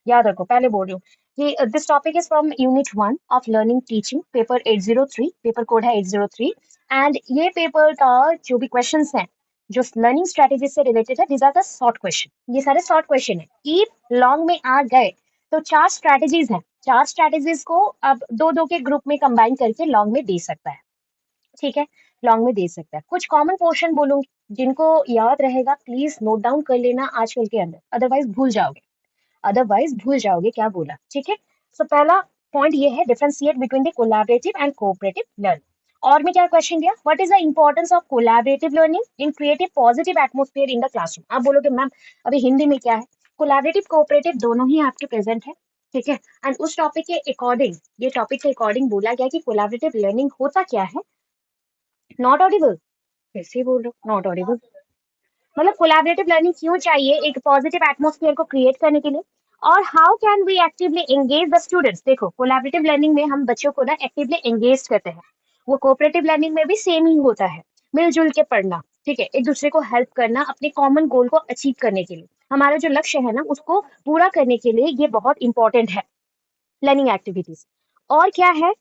याद रखो, पहले बोल रही हूँ कि this topic is from unit 1 of learning teaching, paper 803, paper code है 803। एंड ये पेपर का जो भी क्वेश्चंस हैं जो लर्निंग स्ट्रेटेजी से रिलेटेड है, these are the short question, ये सारे शॉर्ट क्वेश्चन है। इफ लॉन्ग में आ गए तो चार स्ट्रेटेजीज हैं, चार स्ट्रेटेजीज को अब दो दो के ग्रुप में कंबाइन करके लॉन्ग में दे सकता है। ठीक है, लॉन्ग में दे सकता है। कुछ कॉमन पोर्शन बोलूंगी, जिनको याद रहेगा प्लीज नोट डाउन कर लेना आजकल के अंदर, अदरवाइज भूल जाओगे, अदरवाइज भूल जाओगे क्या बोला। ठीक है, सो पहला पॉइंट ये है, differentiate between the collaborative and cooperative learning. और मैं क्या क्वेश्चन दिया, what is the importance of collaborative learning in creative positive atmosphere in the classroom. आप बोलोगे मैम अभी हिंदी में क्या है, कोलैबोरेटिव कोऑपरेटिव दोनों ही आपके प्रेजेंट है। ठीक है, एंड उस टॉपिक के अकॉर्डिंग, ये टॉपिक के अकॉर्डिंग बोला गया कि कोलैबोरेटिव लर्निंग होता क्या है। नॉट ऑडिबल, फिर से बोल रहा हूँ नॉट ऑडिबल। मतलब कोलैबोरेटिव लर्निंग क्यों चाहिए एक पॉजिटिव एटमोस्फेयर को क्रिएट करने के लिए, और how can we actively engage the students. देखो कोलैबोरेटिव लर्निंग में हम बच्चों को ना एक्टिवली एंगेज करते हैं, वो कोऑपरेटिव लर्निंग में भी सेम ही होता है, मिलजुल के पढ़ना। ठीक है, एक दूसरे को हेल्प करना अपने कॉमन गोल को अचीव करने के लिए, हमारा जो लक्ष्य है ना उसको पूरा करने के लिए ये बहुत इंपॉर्टेंट है लर्निंग एक्टिविटीज। और क्या है,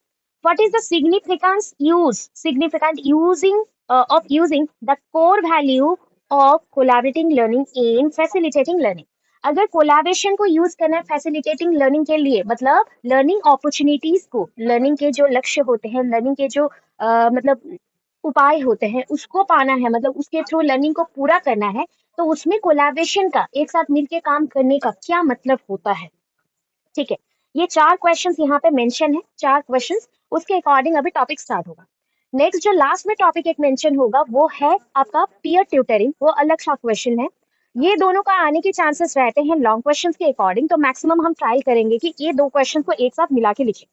what is the significant using of using the core value of collaborating learning in facilitating learning। अगर कोलैबोरेशन को यूज करना है फैसिलिटेटिंग लर्निंग के लिए, मतलब लर्निंग अपॉर्चुनिटीज को, लर्निंग के जो लक्ष्य होते हैं, लर्निंग के जो मतलब उपाय होते हैं उसको पाना है, मतलब उसके थ्रू लर्निंग को पूरा करना है, तो उसमें कोलैबोरेशन का, एक साथ मिलकर काम करने का क्या मतलब होता है। ठीक है, ये चार क्वेश्चंस यहाँ पे मेंशन है, चार क्वेश्चंस, उसके अकॉर्डिंग अभी टॉपिक स्टार्ट होगा। नेक्स्ट जो लास्ट में टॉपिक एक मेंशन होगा वो है आपका पीयर ट्यूटरिंग, वो अलग सा क्वेश्चन है। ये दोनों का आने के चांसेस रहते हैं लॉन्ग क्वेश्चन के अकॉर्डिंग, तो मैक्सिमम हम ट्राई करेंगे कि ये दो क्वेश्चन को एक साथ मिला के लिखें।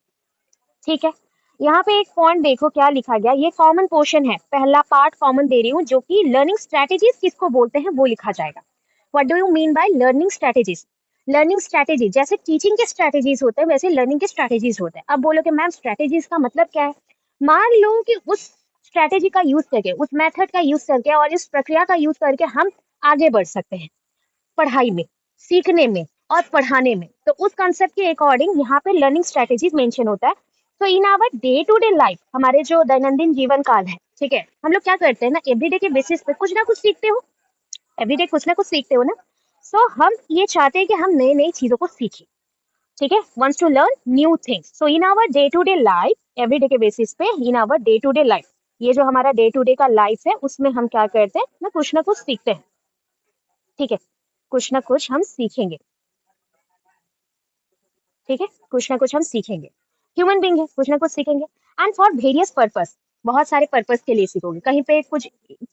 ठीक है, यहाँ पे एक पॉइंट देखो क्या लिखा गया, ये कॉमन पोर्शन है, पहला पार्ट कॉमन दे रही हूँ, जो कि लर्निंग स्ट्रेटेजीज किसको बोलते हैं वो लिखा जाएगा। What do you mean by learning strategies. Learning strategy जैसे टीचिंग के स्ट्रेटेजीज होते हैं वैसे लर्निंग के स्ट्रेटेजीज होते हैं। अब बोलो कि मैम स्ट्रेटेजीज का मतलब क्या है, मान लो कि उस स्ट्रेटेजी का यूज करके, उस मेथड का यूज करके और इस प्रक्रिया का यूज करके हम आगे बढ़ सकते हैं पढ़ाई में, सीखने में और पढ़ाने में, तो उस कंसेप्ट के अकॉर्डिंग यहाँ पे लर्निंग स्ट्रेटेजीज मेंशन होता है। तो in our day to day life, हमारे जो दैनंदिन जीवन काल है, ठीक है, हम लोग क्या करते हैं ना, एवरीडे के बेसिस पे कुछ ना कुछ सीखते हो, एवरीडे कुछ ना कुछ सीखते हो ना। सो हम ये चाहते हैं कि हम नई नई चीजों को सीखें। ठीक है, wants to learn new things. So in our day to day life, everyday के बेसिस पे, in our day to day life, ये जो हमारा डे टू डे का लाइफ है उसमें हम क्या करते हैं ना कुछ सीखते हैं। ठीक है, कुछ ना कुछ हम सीखेंगे। ठीक है, कुछ ना कुछ हम सीखेंगे, ह्यूमन बींग है, कुछ ना कुछ सीखेंगे। एंड फॉर वेरियस पर्पस, बहुत सारे पर्पस के लिए सीखोगे, कहीं पे कुछ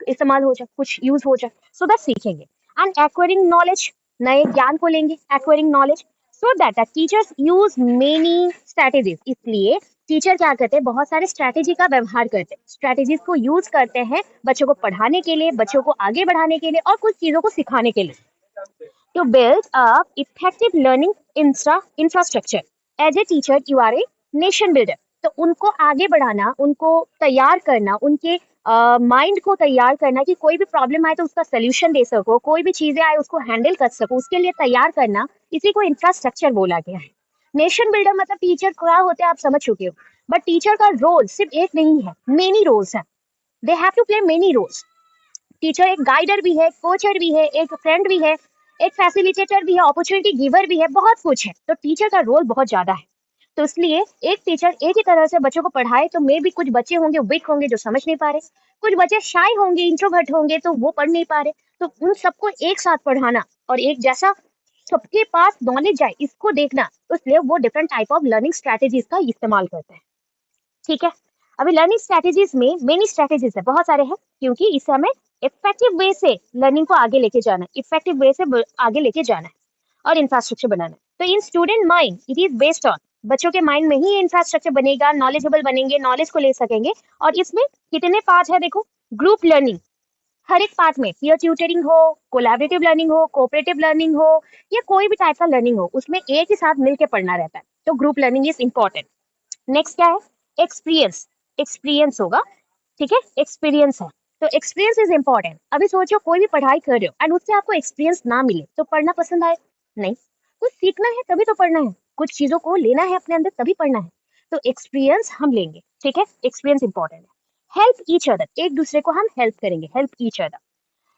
इस्तेमाल हो जाए, कुछ यूज हो जाए, सो दैट सीखेंगे। एंड एक्वायरिंग नॉलेज, नए ज्ञान को लेंगे, acquiring knowledge, so that teachers use many strategies. इसलिए टीचर क्या करते हैं, बहुत सारे स्ट्रेटेजी का व्यवहार करते हैं, स्ट्रेटेजीज को यूज करते हैं बच्चों को पढ़ाने के लिए, बच्चों को आगे बढ़ाने के लिए और कुछ चीजों को सिखाने के लिए, to build up effective learning infrastructure. As a teacher, you are a nation builder. तो उनको आगे बढ़ाना, उनको तैयार करना, उनके माइंड को तैयार करना कि कोई भी प्रॉब्लम आए तो उसका सोल्यूशन दे सको, कोई भी चीजें आए उसको हैंडल कर सको, उसके लिए तैयार करना, इसी को इंफ्रास्ट्रक्चर बोला गया है। नेशन बिल्डर मतलब टीचर क्या होते हैं आप समझ चुके हो, बट टीचर का रोल सिर्फ एक नहीं है, मेनी रोल्स है, they have to play many roles. Teacher एक गाइडर भी है, कोचर भी है, एक फ्रेंड भी है, एक फैसिलिटेटर भी है, अपॉर्चुनिटी गिवर भी है, बहुत कुछ है। तो टीचर का रोल बहुत ज्यादा है। तो इसलिए एक टीचर एक ही तरह से बच्चों को पढ़ाए तो मे भी कुछ बच्चे होंगे वीक होंगे जो समझ नहीं पा रहे, कुछ बच्चे शाय होंगे, इंट्रोवर्ट होंगे तो वो पढ़ नहीं पा रहे, तो उन सबको एक साथ पढ़ाना और एक जैसा सबके पास नॉलेज जाए इसको देखना, तो इसलिए वो different type of learning strategies का इस्तेमाल करते हैं। ठीक है, अभी लर्निंग स्ट्रेटेजीज में मेनी स्ट्रेटेजीज है, बहुत सारे हैं, क्योंकि इसे हमें इफेक्टिव वे से लर्निंग को आगे लेके जाना है, इफेक्टिव वे से आगे लेके जाना है और इंफ्रास्ट्रक्चर बनाना है। तो इन student mind it is based on, बच्चों के माइंड में ही इंफ्रास्ट्रक्चर बनेगा, नॉलेजेबल बनेंगे, नॉलेज को ले सकेंगे। और इसमें कितने पार्ट है देखो, ग्रुप लर्निंग, हर एक पार्ट में पीयर ट्यूटरिंग हो, कोलैबोरेटिव लर्निंग हो, कोऑपरेटिव लर्निंग हो, या कोई भी टाइप का लर्निंग हो, उसमें एक ही साथ मिलकर पढ़ना रहता है, तो group learning is important. Next क्या है, एक्सपीरियंस, एक्सपीरियंस होगा। ठीक है, एक्सपीरियंस है, तो एक्सपीरियंस इज इंपॉर्टेंट। अभी सोचो कोई भी पढ़ाई कर रहे हो एंड उससे आपको एक्सपीरियंस ना मिले तो पढ़ना पसंद आए नहीं, कुछ सीखना है तभी तो पढ़ना है, कुछ चीजों को लेना है अपने अंदर तभी पढ़ना है। तो एक्सपीरियंस हम लेंगे, ठीक है, एक्सपीरियंस इंपॉर्टेंट है। हेल्प ईच अदर, एक दूसरे को हम हेल्प करेंगे, help each other.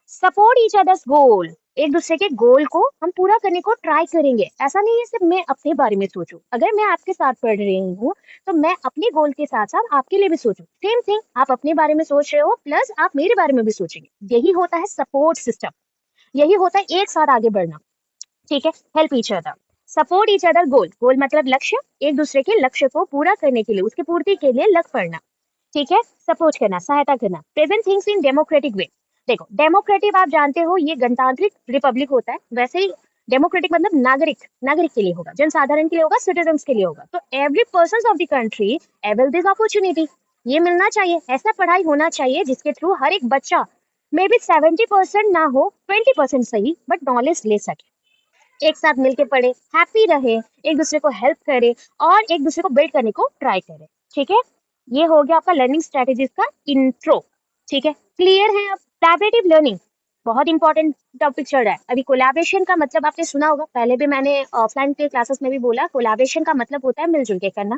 Support each others goal, एक दूसरे के गोल को हम पूरा करने को ट्राई करेंगे। ऐसा नहीं है सिर्फ मैं अपने बारे में सोचूं, अगर मैं आपके साथ पढ़ रही हूँ तो मैं अपने गोल के साथ साथ आपके लिए भी सोचूं। सेम थिंग, आप अपने बारे में सोच रहे हो प्लस आप मेरे बारे में भी सोचेंगे। यही होता है सपोर्ट सिस्टम, यही होता है एक साथ आगे बढ़ना, ठीक है। Help each other, support each other goal, goal मतलब लक्ष्य, एक दूसरे के लक्ष्य को पूरा करने के लिए, उसकी पूर्ति के लिए लग पड़ना, ठीक है। सपोर्ट करना, सहायता करना। प्रेजेंट थिंग्स इन डेमोक्रेटिक वे, देखो डेमोक्रेटिक आप जानते हो ये गणतांत्रिक रिपब्लिक होता है, वैसे ही डेमोक्रेटिक मतलब नागरिक, नागरिक के लिए होगा, जनसाधारण के लिए होगा, सिटीजन्स के लिए होगा। तो every person of the country avail this opportunity, ये मिलना चाहिए, ऐसा पढ़ाई होना चाहिए जिसके थ्रू हर एक बच्चा मे बी 70% ना हो, 20% सही, बट नॉलेज ले सके, एक साथ मिलके पढ़े, हैप्पी रहे, एक दूसरे को हेल्प करे और एक दूसरे को बिल्ड करने को ट्राई करे, ठीक है। ये हो गया आपका लर्निंग स्ट्रेटेजीज का इंट्रो, ठीक है। क्लियर है? अब कोलैबोरेटिव लर्निंग बहुत इंपॉर्टेंट टॉपिक चल रहा है अभी। कोलैबोरेशन का मतलब आपने सुना होगा, पहले भी मैंने ऑफलाइन के क्लासेस में भी बोला, कोलैबोरेशन का मतलब होता है मिलजुल के करना।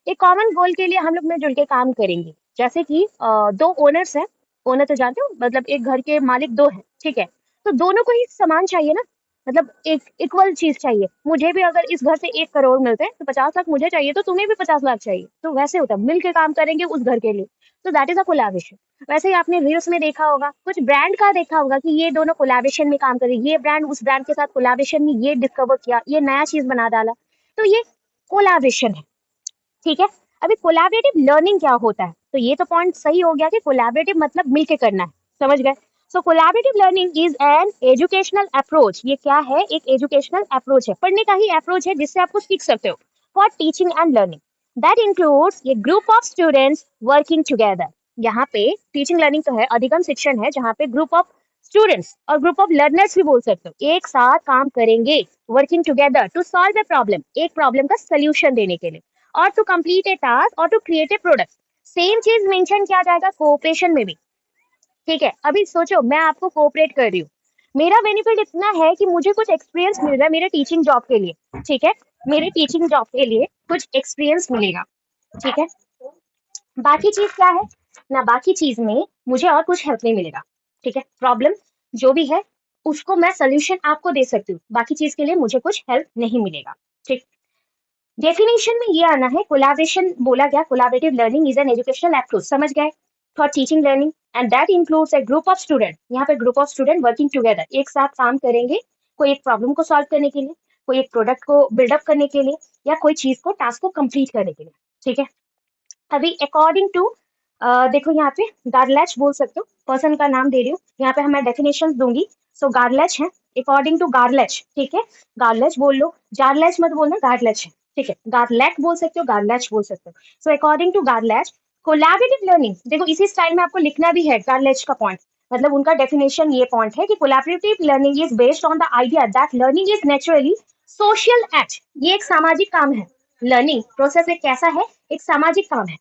एक कॉमन गोल के लिए हम लोग मिलजुल के काम करेंगे। जैसे कि दो ओनर्स हैं, ओनर तो जानते हो मतलब एक घर के मालिक दो हैं, ठीक है। तो दोनों को ही समान चाहिए ना, मतलब एक इक्वल चीज चाहिए। मुझे भी अगर इस घर से 1 करोड़ मिलते हैं तो 50 लाख मुझे चाहिए, तो तुम्हें भी 50 लाख चाहिए, तो वैसे होता है, मिलके काम करेंगे उस घर के लिए। तो दैट इज अ कोलैबोरेशन। वैसे ही आपने रील्स में देखा होगा, कुछ ब्रांड का देखा होगा कि ये दोनों कोलैबोरेशन में काम कर रहे हैं, ये ब्रांड उस ब्रांड के साथ कोलैबोरेशन में ये डिस्कवर किया, ये नया चीज बना डाला, तो ये कोलैबोरेशन है, ठीक है। अभी कोलैबोरेटिव लर्निंग क्या होता है, तो ये तो पॉइंट सही हो गया कि कोलैबोरेटिव मतलब मिलके करना है, समझ गए। So collaborative learning is an educational approach, ये क्या है, एक एजुकेशनल अप्रोच है, पढ़ने का ही अप्रोच है जिससे आप कुछ सीख सकते हो, for teaching and learning that includes A group of students working together. यहाँ पे टीचिंग लर्निंग तो है, अधिगम शिक्षण है, जहाँ पे ग्रुप ऑफ स्टूडेंट्स और ग्रुप ऑफ लर्नर्स भी बोल सकते हो, एक साथ काम करेंगे, working together to solve a problem, एक प्रॉब्लम का सोल्यूशन देने के लिए, और टू कंप्लीट ए टास्क और to create a product. Same चीज मेंशन किया जाएगा कोऑपरेशन में भी, ठीक है। अभी सोचो मैं आपको कोऑपरेट कर रही हूँ, मेरा बेनिफिट इतना है कि मुझे कुछ एक्सपीरियंस मिल रहा है मेरे टीचिंग जॉब के लिए, ठीक है, मेरे टीचिंग जॉब के लिए कुछ एक्सपीरियंस मिलेगा, ठीक है। बाकी चीज क्या है ना, बाकी चीज में मुझे और कुछ हेल्प नहीं मिलेगा, ठीक है। प्रॉब्लम जो भी है उसको मैं सोल्यूशन आपको दे सकती हूँ, बाकी चीज के लिए मुझे कुछ हेल्प नहीं मिलेगा, ठीक। डेफिनेशन में ये आना है, कोलैबोरेशन बोला गया, collaborative learning is an educational approach, समझ गए, for teaching learning and that includes A group of student, यहाँ पे group of student working together, एक साथ काम करेंगे, कोई एक प्रॉब्लम को सॉल्व करने के लिए, कोई एक प्रोडक्ट को बिल्डअप करने के लिए, या कोई चीज को टास्क को कंप्लीट करने के लिए, ठीक है। अभी अकॉर्डिंग टू देखो यहाँ पे गार्लैच बोल सकते हो, पर्सन का नाम दे रही हूँ, यहाँ पे मैं डेफिनेशन दूंगी। सो गार्लैच है, अकॉर्डिंग टू गार्लैच, ठीक है, गार्लैच बोल लो, जार्लैच मत बोलना, गार्लैच है, ठीक है, गार्लैक बोल सकते हो, गार्लैच बोल सकते हो। So according to Gerlach, collaborative learning, देखो इसी स्टाइल में आपको लिखना भी है गार्लैच का पॉइंट, मतलब उनका डेफिनेशन ये पॉइंट है कि collaborative learning is based on the idea that learning is naturally social act, ये एक सामाजिक काम है, लर्निंग प्रोसेस एक कैसा है, एक सामाजिक काम है,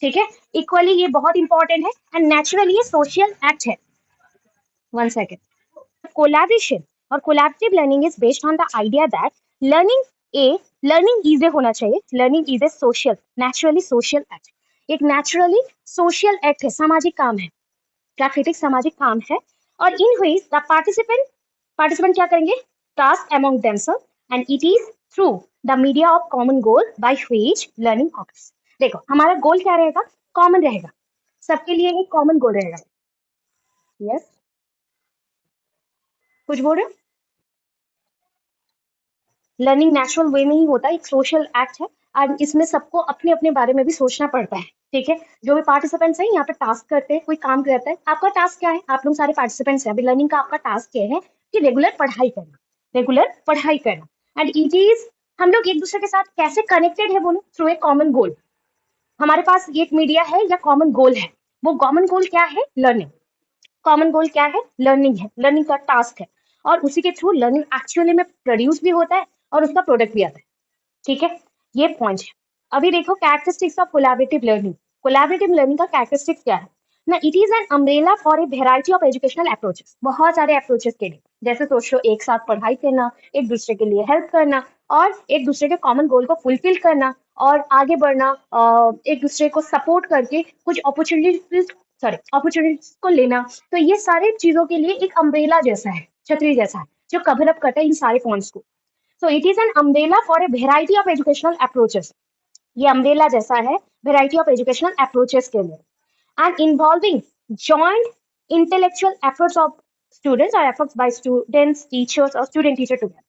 ठीक है। इक्वली ये बहुत इंपॉर्टेंट है, एंड नेचुरली ये सोशल एक्ट है। वन सेकेंड, कोलैबोरेशन और collaborative learning is based on the idea that learning A learning is ए होना चाहिए, learning is A social naturally social act, एक नेचुरली सोशल एक्ट है, सामाजिक काम है, प्राकृतिक सामाजिक काम है, और इन हुई द पार्टिसिपेंट, पार्टिसिपेंट क्या करेंगे, task among themself and it is through the media of common goal by which learning occurs. देखो हमारा गोल क्या रहेगा, कॉमन रहेगा, सबके लिए एक कॉमन गोल रहेगा। यस, कुछ बोल रहे हो? लर्निंग नेचुरल वे में ही होता है, एक सोशल एक्ट है, और इसमें सबको अपने अपने बारे में भी सोचना पड़ता है, ठीक है। जो भी पार्टिसिपेंट्स हैं यहाँ पे टास्क करते हैं, कोई काम करता है, आपका टास्क क्या है, आप लोग सारे पार्टिसिपेंट्स हैं, अभी लर्निंग का आपका टास्क क्या है कि रेगुलर पढ़ाई करना, रेगुलर पढ़ाई करना, एंड इट इज, हम लोग एक दूसरे के साथ कैसे कनेक्टेड है बोलो, थ्रू ए कॉमन गोल, हमारे पास एक मीडिया है या कॉमन गोल है, वो कॉमन गोल क्या है, लर्निंग, कॉमन गोल क्या है, लर्निंग है, लर्निंग का टास्क है, और उसी के थ्रू लर्निंग एक्चुअली में प्रोड्यूस भी होता है और उसका प्रोडक्ट भी आता है, ठीक है। ये पॉइंट है। अभी देखो characteristics of collaborative learning, collaborative learning का कैरेक्टरिस्टिक्स क्या है ना, it is an umbrella for a variety of educational approaches, बहुत सारे अप्रोचेस के लिए, जैसे सोच लो एक साथ पढ़ाई करना, एक दूसरे के लिए हेल्प करना और एक दूसरे के कॉमन गोल को फुलफिल करना और आगे बढ़ना, एक दूसरे को सपोर्ट करके कुछ अपॉर्चुनिटीज को लेना। तो ये सारे चीजों के लिए एक अम्ब्रेला जैसा है, छतरी जैसा है, जो कवर अप करता है इन सारे पॉइंट्स को। So it is an umbrella for a variety of educational approaches. ये अम्ब्रेला जैसा है वेराइटी ऑफ एजुकेशनल अप्रोचेस के लिए, and involving joint intellectual efforts of students or efforts by students, teachers or student teacher together।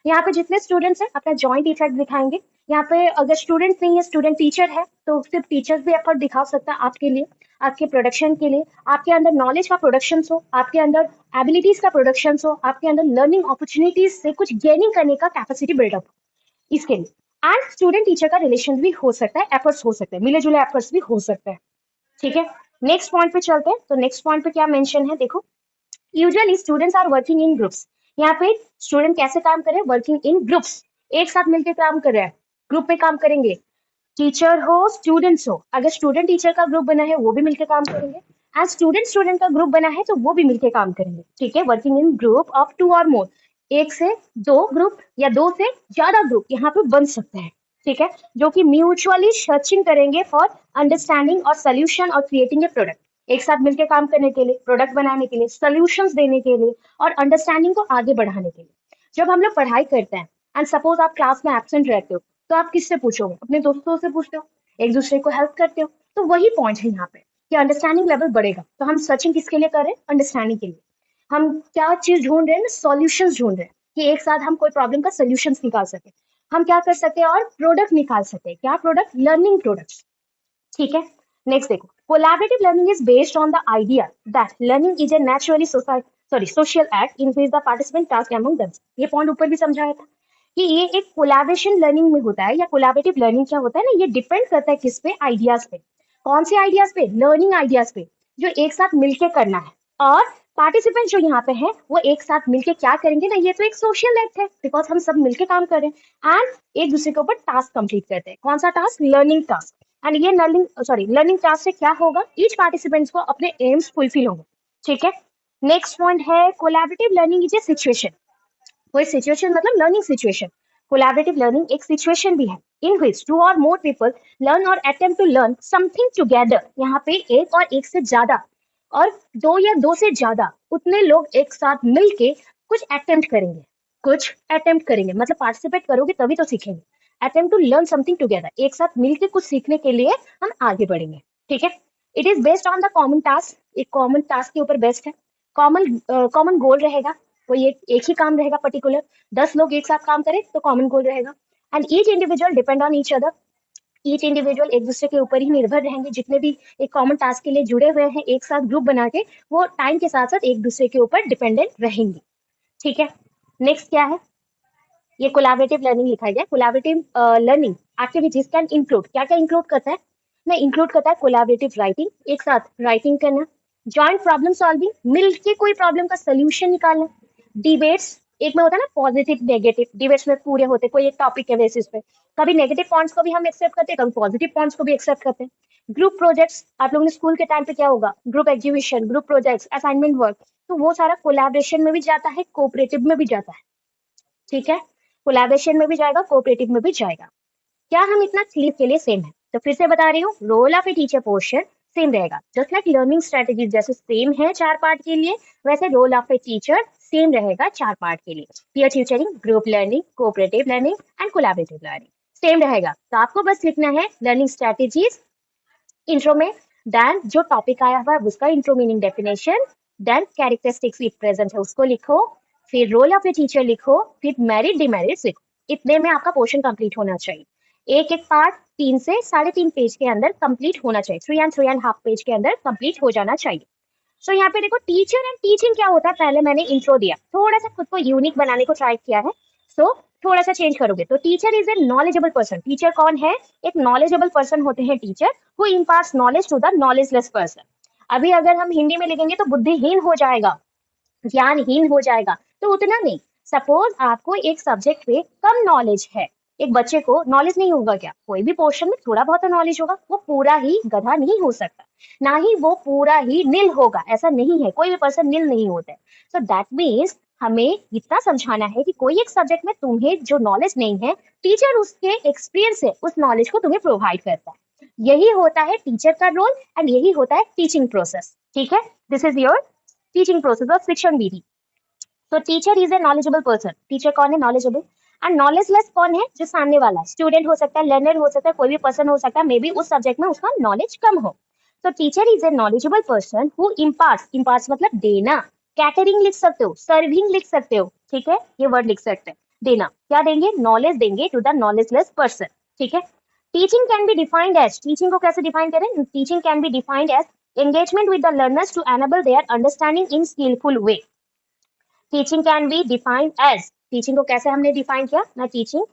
यहाँ पे जितने students हैं अपना जॉइंट इफेक्ट दिखाएंगे। यहाँ पे अगर स्टूडेंट नहीं है, स्टूडेंट टीचर है, तो सिर्फ टीचर्स भी एफर्ट दिखा सकता है आपके लिए, आपके प्रोडक्शन के लिए, आपके अंदर नॉलेज का प्रोडक्शन हो, आपके अंदर एबिलिटीज का प्रोडक्शन हो, आपके अंदर लर्निंग अपॉर्चुनिटीज से कुछ गेनिंग करने का कैपेसिटी बिल्डअप इसके लिए। एंड स्टूडेंट टीचर का रिलेशन भी हो सकता है, एफर्ट्स हो सकते हैं, मिले जुले एफर्ट्स भी हो सकते हैं। ठीक है, नेक्स्ट पॉइंट पे चलते हैं। तो नेक्स्ट पॉइंट पे क्या मेंशन है देखो, usually students are working in groups. यहाँ पे स्टूडेंट कैसे काम कर रहे हैं, वर्किंग इन ग्रुप्स, एक साथ मिलकर काम कर रहे हैं, ग्रुप में काम करेंगे, टीचर हो स्टूडेंट्स हो, अगर स्टूडेंट टीचर का ग्रुप बना है वो भी मिलकर काम करेंगे, एंड स्टूडेंट स्टूडेंट का ग्रुप बना है तो वो भी मिलकर काम करेंगे। ठीक है, working in group of 2 or मोर, एक से 2 ग्रुप या 2 से ज्यादा ग्रुप यहाँ पे बन सकते हैं। ठीक है, जो कि म्यूचुअली सर्चिंग करेंगे फॉर अंडरस्टैंडिंग और सोल्यूशन और क्रिएटिंग ए प्रोडक्ट, एक साथ मिलकर काम करने के लिए, प्रोडक्ट बनाने के लिए, सोल्यूशंस देने के लिए और अंडरस्टैंडिंग को आगे बढ़ाने के लिए। जब हम लोग पढ़ाई करते हैं एंड सपोज आप क्लास में एब्सेंट रहते हो, तो आप किससे पूछोगे, अपने दोस्तों से पूछते हो, एक दूसरे को हेल्प करते हो। तो वही पॉइंट है यहाँ पे कि अंडरस्टैंडिंग लेवल बढ़ेगा। तो हम सर्चिंग किसके लिए कर रहे हैं, अंडरस्टैंडिंग के लिए। हम क्या चीज ढूंढ रहे हैं, सॉल्यूशंस ढूंढ रहे हैं कि एक साथ हम कोई प्रॉब्लम का सोल्यूशंस निकाल सके, हम क्या कर सकते हैं और प्रोडक्ट निकाल सकते हैं। क्या प्रोडक्ट, लर्निंग प्रोडक्ट्स। ठीक है, नेक्स्ट देखो, collaborative learning is based on the idea that learning is a naturally social act in which the participant task among them. ये पॉइंट ऊपर भी समझाया था कि ये एक कोलैबोरेशन लर्निंग में होता है, या कोलैबोरेटिव लर्निंग क्या होता है ना, ये डिपेंड करता है किस पे, आइडियाज पे। कौन से आइडियाज पे, लर्निंग आइडियाज पे, जो एक साथ मिलके करना है। और पार्टिसिपेंट जो यहाँ पे है वो एक साथ मिलके क्या करेंगे ना, ये तो एक सोशल एक्ट है, बिकॉज हम सब मिलके काम कर रहे हैं एंड एक दूसरे के ऊपर टास्क कंप्लीट करते हैं। कौन सा टास्क, लर्निंग टास्क। एंड ये लर्निंग टास्क से क्या होगा, ईच पार्टिसिपेंट्स को अपने एम्स फुलफिल होंगे। ठीक है, नेक्स्ट पॉइंट है, collaborative learning is a situation. कोई सिचुएशन मतलब लर्निंग सिचुएशन। कोलैबोरेटिव लर्निंग एक सिचुएशन भी है in which 2 or more people learn or attempt to learn something together. यहाँ पे एक और एक से ज्यादा और 2 या 2 से ज्यादा उतने लोग एक साथ मिलके कुछ अटेम्प्ट करेंगे, मतलब पार्टिसिपेट करोगे तभी तो सीखेंगे। Attempt to learn something together, एक साथ मिलके कुछ सीखने के लिए हम आगे बढ़ेंगे। ठीक है, it is based on the common task, एक कॉमन टास्क के ऊपर बेस्ड है। कॉमन गोल रहेगा, कोई एक ही काम रहेगा पर्टिकुलर, 10 लोग एक साथ काम करें तो कॉमन गोल रहेगा। And each individual depend on each other, each individual एक दूसरे के ऊपर ही निर्भर रहेंगे। जितने भी एक कॉमन टास्क के लिए जुड़े हुए हैं एक साथ ग्रुप बना के, वो टाइम के साथ साथ एक दूसरे के ऊपर डिपेंडेंट रहेंगे। ठीक है, नेक्स्ट क्या है, ये कोलैबोरेटिव लर्निंग लिखा गया। Collaborative learning activities can include, क्या क्या इंक्लूड करता है ना, इंक्लूड करता है कोलैबोरेटिव राइटिंग, एक साथ राइटिंग करना, जॉइंट प्रॉब्लम सॉल्विंग, मिलके कोई प्रॉब्लम का सोल्यूशन निकालना, डिबेट्स, एक में होता है ना पॉजिटिव नेगेटिव, डिबेट्स में पूरे होते कोई एक टॉपिक के बेसिस पे, कभी नेगेटिव पॉइंट्स को भी हम एक्सेप्ट करते हैं, कभी पॉजिटिव पॉइंट्स को भी एक्सेप्ट करते हैं। ग्रुप प्रोजेक्ट्स, आप लोगों ने स्कूल के टाइम पे क्या होगा, group exhibition, group projects, assignment work, तो वो सारा कोलैबोरेशन में भी जाता है, कोऑपरेटिव में भी जाता है। ठीक है, कोलैबोरेशन में भी जाएगा, कोऑपरेटिव में भी जाएगा। क्या हम इतना क्लियर के लिए सेम है, तो फिर से बता रही हूँ, role of a teacher portion same रहेगा, जस्ट लाइक लर्निंग स्ट्रेटेजी जैसे सेम है 4 पार्ट के लिए, वैसे role of a teacher same रहेगा 4 पार्ट के लिए। Peer tutoring, group learning, cooperative learning and collaborative learning same रहेगा। तो आपको बस लिखना है लर्निंग स्ट्रेटेजीज इंट्रो में, देन जो टॉपिक आया हुआ है उसका intro meaning definition, then characteristics if present है उसको लिखो, फिर रोल ऑफ ए टीचर लिखो, फिर मेरिट डिमेरिट्स लिखो। इतने में आपका पोर्शन कंप्लीट होना चाहिए। एक एक पार्ट 3 से 3.5 पेज के अंदर कंप्लीट होना चाहिए, 3.5 पेज के अंदर कंप्लीट हो जाना चाहिए। सो यहाँ पे देखो, टीचर एंड टीचिंग क्या होता है, पहले मैंने इंट्रो दिया, थोड़ा सा खुद को यूनिक बनाने को ट्राई किया है, सो थोड़ा सा चेंज करोगे तो teacher is a knowledgeable person. Teacher कौन है, एक नॉलेजेबल पर्सन होते हैं teacher, who imparts knowledge to the knowledgeless person. अभी अगर हम हिंदी में लिखेंगे तो बुद्धिहीन हो जाएगा, ज्ञानहीन हो जाएगा, तो उतना नहीं। सपोज आपको एक सब्जेक्ट पे कम नॉलेज है, एक बच्चे को नॉलेज नहीं होगा, क्या कोई भी पोर्शन में थोड़ा बहुत नॉलेज होगा, वो पूरा ही गधा नहीं हो सकता, ना ही वो पूरा ही नील होगा, ऐसा नहीं है, कोई भी पर्सन नील नहीं होता है। सो दैट मीन्स हमें इतना समझाना है कि कोई एक सब्जेक्ट में तुम्हें जो नॉलेज नहीं है, टीचर उसके एक्सपीरियंस से उस नॉलेज को तुम्हें प्रोवाइड करता है। यही होता है टीचर का रोल एंड यही होता है टीचिंग प्रोसेस। ठीक है, this is your teaching process और शिक्षण विधि। तो teacher is a knowledgeable person. Teacher कौन है? नॉलेजेबल। एंड नॉलेजलेस कौन है? जो सामने वाला है, स्टूडेंट हो सकता है, लर्नर हो सकता है, कोई भी पर्सन हो सकता है, मे बी उस सब्जेक्ट में उसका नॉलेज कम हो। तो teacher is a knowledgeable person who imparts, imparts मतलब देना, कैटरिंग लिख सकते हो, सर्विंग लिख सकते हो, ठीक है, ये वर्ड लिख सकते हैं। देना क्या देंगे? नॉलेज देंगे टू द नॉलेजलेस पर्सन। ठीक है। Teaching can be defined as, teaching को कैसे डिफाइन करें? Teaching can be defined as engagement with the learners to enable their understanding in skillful way. Teaching can be defined as, teaching को कैसे हमने define किया ना, टीचिंग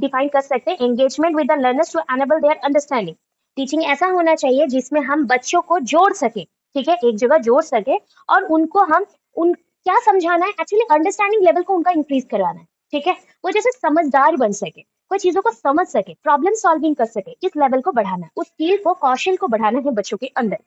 डिफाइन कर सकते हैं engagement with the learners to enable their understanding. Teaching ऐसा होना चाहिए जिसमें हम बच्चों को जोड़ सके, ठीक है, एक जगह जोड़ सके और उनको हम उन क्या समझाना है, एक्चुअली अंडरस्टैंडिंग लेवल को उनका इंक्रीज करवाना है। ठीक है, वो जैसे समझदार बन सके, कोई चीजों को समझ सके, प्रॉब्लम सॉल्विंग कर सके, इस लेवल को बढ़ाना है, उस स्किल को, कौशल को बढ़ाना है बच्चों के अंदर।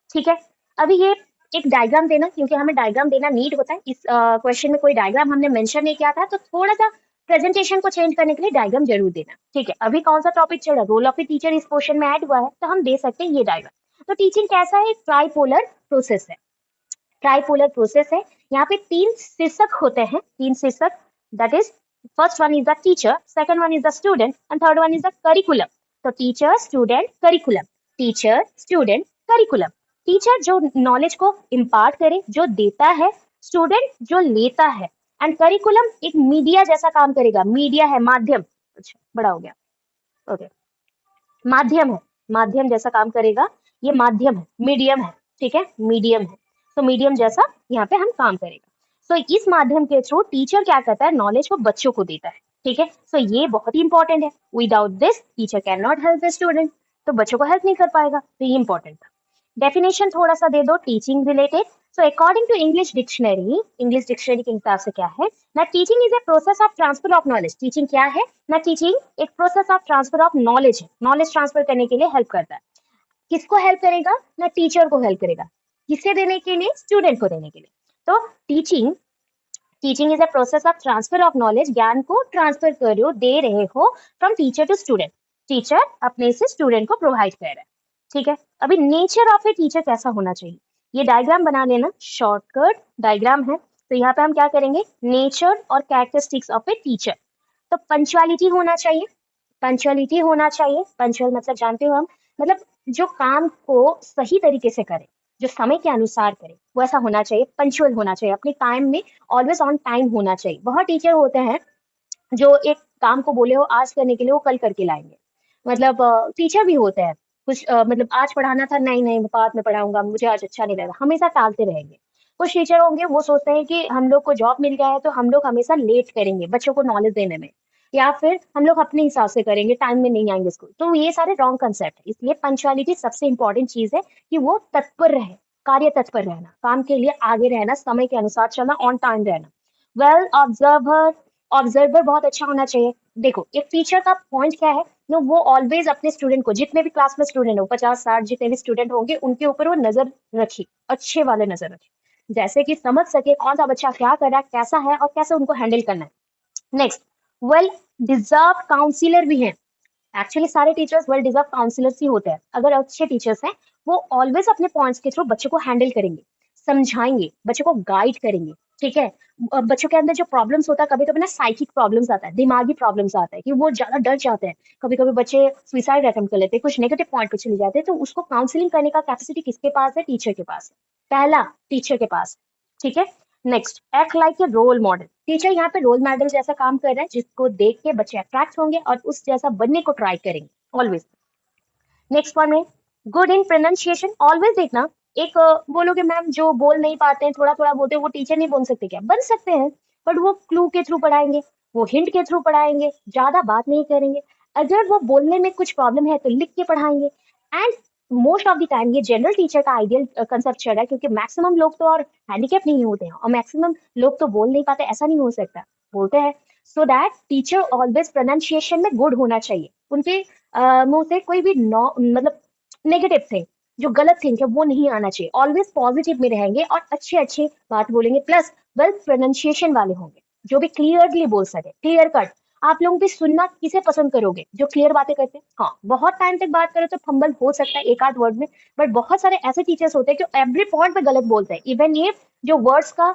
ठीक है। अभी ये एक डायग्राम देना, क्योंकि हमें डायग्राम देना नीड होता है। इस क्वेश्चन में कोई डायग्राम हमने मेंशन नहीं किया था, तो थोड़ा सा प्रेजेंटेशन को चेंज करने के लिए डायग्राम जरूर देना। ठीक है, अभी कौन सा टॉपिक चल रहा है? रोल ऑफ ए टीचर इस क्वेश्चन में ऐड हुआ है, तो हम दे सकते हैं ये डायग्राम। तो टीचिंग कैसा है? ट्राइपोलर प्रोसेस है, ट्राइपोलर प्रोसेस है। यहाँ पे तीन शीर्षक होते हैं, तीन शीर्षक, that is first one is the teacher, second one is the student and third one is the curriculum. तो teacher, student, curriculum, teacher, student, curriculum. Teacher जो नॉलेज को इम्पार्ट करे, जो देता है, स्टूडेंट जो लेता है, एंड करिकुलम एक मीडिया जैसा काम करेगा। मीडिया है, माध्यम, अच्छा बड़ा हो गया, ओके, माध्यम है, माध्यम जैसा काम करेगा। ये माध्यम है, मीडियम है, ठीक है, मीडियम है। तो मीडियम जैसा यहाँ पे हम काम करेगा। सो इस माध्यम के थ्रू टीचर क्या करता है? नॉलेज को बच्चों को देता है। ठीक है, सो ये बहुत ही इंपॉर्टेंट है। Without this teacher can not help the student, तो बच्चों को हेल्प नहीं कर पाएगा, तो ये इंपॉर्टेंट था। डेफिनेशन थोड़ा सा दे दो teaching related. So according to English dictionary, English dictionary के हिसाब से क्या है ना, teaching is a process of transfer of knowledge. Teaching क्या है ना, टीचिंग एक process of transfer of knowledge है, नॉलेज ट्रांसफर करने के लिए हेल्प करता है। किसको हेल्प करेगा ना? टीचर को हेल्प करेगा। किसे देने के लिए? स्टूडेंट को देने के लिए। तो teaching, teaching is a process of transfer of knowledge, ज्ञान को ट्रांसफर कर रहे हो, दे रहे हो from teacher to student. Teacher अपने से स्टूडेंट को प्रोवाइड कर रहा है। ठीक है, अभी नेचर ऑफ ए टीचर कैसा होना चाहिए, ये डायग्राम बना लेना, शॉर्टकट डायग्राम है। तो यहाँ पे हम क्या करेंगे? नेचर और कैरेक्टरिस्टिक्स ऑफ ए टीचर। तो पंचुअलिटी होना चाहिए, पंचुअलिटी होना चाहिए। पंचुअल मतलब जानते हो हम, मतलब जो काम को सही तरीके से करे, जो समय के अनुसार करे, वैसा होना चाहिए, पंचुअल होना चाहिए, अपने टाइम में ऑलवेज ऑन टाइम होना चाहिए। बहुत टीचर होते हैं जो एक काम को बोले हो आज करने के लिए, वो कल करके लाएंगे। मतलब टीचर भी होते हैं कुछ, मतलब आज पढ़ाना था, नहीं नहीं बाद में पढ़ाऊंगा, मुझे आज अच्छा नहीं लगा, हमेशा टालते रहेंगे। कुछ टीचर होंगे वो सोचते हैं कि हम लोग को जॉब मिल गया है तो हम लोग हमेशा लेट करेंगे बच्चों को नॉलेज देने में, या फिर हम लोग अपने हिसाब से करेंगे, टाइम में नहीं आएंगे स्कूल। तो ये सारे रॉन्ग कंसेप्ट है। इसलिए पंचुअलिटी सबसे इंपॉर्टेंट चीज है कि वो तत्पर रहे, कार्य तत्पर रहना, काम के लिए आगे रहना, समय के अनुसार चलना, ऑन टाइम रहना। वेल ऑब्जर्वर, ऑब्जर्वर बहुत अच्छा होना चाहिए। देखो एक टीचर का पॉइंट क्या है ना, वो ऑलवेज अपने स्टूडेंट को, जितने भी क्लास में स्टूडेंट हो, 50-60 जितने भी स्टूडेंट होंगे, उनके ऊपर वो नजर रखी, अच्छे वाले नजर रखी, जैसे कि समझ सके कौन सा बच्चा क्या कर रहा है, कैसा है और कैसे उनको हैंडल करना है। नेक्स्ट, वेल डिजर्व काउंसिलर भी हैं। एक्चुअली सारे टीचर्स वेल डिजर्व काउंसिलर्स ही होते हैं। अगर अच्छे टीचर्स हैं, वो ऑलवेज अपने पॉइंट्स के थ्रू बच्चों को हैंडल करेंगे, समझाएंगे, बच्चों को गाइड करेंगे। ठीक है, बच्चों के अंदर जो प्रॉब्लम्स होता है, कभी कभी ना साइकिक प्रॉब्लम्स आता है, दिमागी प्रॉब्लम्स आता है कि वो ज्यादा डर जाते हैं, कभी कभी बच्चे सुसाइड अटेम्प्ट कर लेते हैं, कुछ नेगेटिव पॉइंट पे चले जाते हैं। तो उसको काउंसलिंग करने का कैपेसिटी किसके पास है? टीचर के पास है, पहला टीचर के पास। ठीक है, next, act like a role model. Teacher यहाँ पे रोल मॉडल जैसा काम कर रहा है, जिसको देख के बच्चे अट्रैक्ट होंगे और उस जैसा बनने को ट्राई करेंगे ऑलवेज। नेक्स्ट वन है गुड इन प्रोनाउंसिएशन। ऑलवेज देखना, एक बोलोगे मैम जो बोल नहीं पाते हैं, थोड़ा थोड़ा बोलते हैं, वो टीचर नहीं बोल सकते क्या? बन सकते हैं, बट वो क्लू के थ्रू पढ़ाएंगे, वो हिंट के थ्रू पढ़ाएंगे, ज्यादा बात नहीं करेंगे। अगर वो बोलने में कुछ प्रॉब्लम है तो लिख के पढ़ाएंगे। And most of the time ये जनरल टीचर का आइडियल कंसेप्ट चल रहा है, क्योंकि मैक्सिमम लोग तो और हैंडीकैप नहीं होते हैं, और मैक्सिमम लोग तो बोल नहीं पाते, ऐसा नहीं हो सकता, बोलते हैं। So that teacher always pronunciation में गुड होना चाहिए। उनके मुंह से कोई भी मतलब नेगेटिव थिंग, जो गलत थिंक है वो नहीं आना चाहिए, ऑलवेज पॉजिटिव में रहेंगे और अच्छे अच्छे बात बोलेंगे, प्लस वेल प्रोनाउंसिएशन वाले होंगे, जो भी क्लियरली बोल सके, क्लियर कट। आप लोग भी सुनना किसे पसंद करोगे, जो क्लियर बातें करते हैं। हाँ, बहुत टाइम तक बात करें तो फंबल हो सकता है एक आध वर्ड में, बट बहुत सारे ऐसे टीचर्स होते हैं जो एवरी पॉइंट पे गलत बोलते हैं, इवन ये जो वर्ड्स का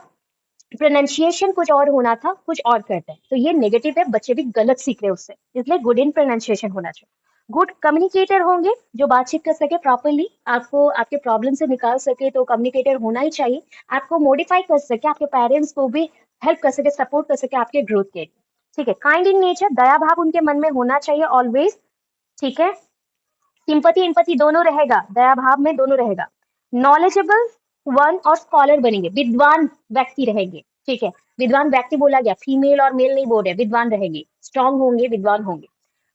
प्रोनाउंसिएशन कुछ और होना था कुछ और करते हैं, तो ये नेगेटिव है, बच्चे भी गलत सीख रहे हैं उससे, इसलिए गुड इन प्रोनाउंसिएशन होना चाहिए। गुड कम्युनिकेटर होंगे, जो बातचीत कर सके प्रॉपरली, आपको आपके प्रॉब्लम से निकाल सके, तो कम्युनिकेटर होना ही चाहिए। आपको मॉडिफाई कर सके, आपके पेरेंट्स को भी हेल्प कर सके, सपोर्ट कर सके आपके ग्रोथ के लिए। ठीक है, काइंड इन नेचर, दया भाव उनके मन में होना चाहिए ऑलवेज। ठीक है, सिंपैथी एम्पैथी दोनों रहेगा, दया भाव में दोनों रहेगा। नॉलेजेबल वन और स्कॉलर बनेंगे, विद्वान व्यक्ति रहेंगे। ठीक है, विद्वान व्यक्ति बोला गया, फीमेल और मेल नहीं बोल रहे, विद्वान रहेंगे, स्ट्रांग होंगे, विद्वान होंगे।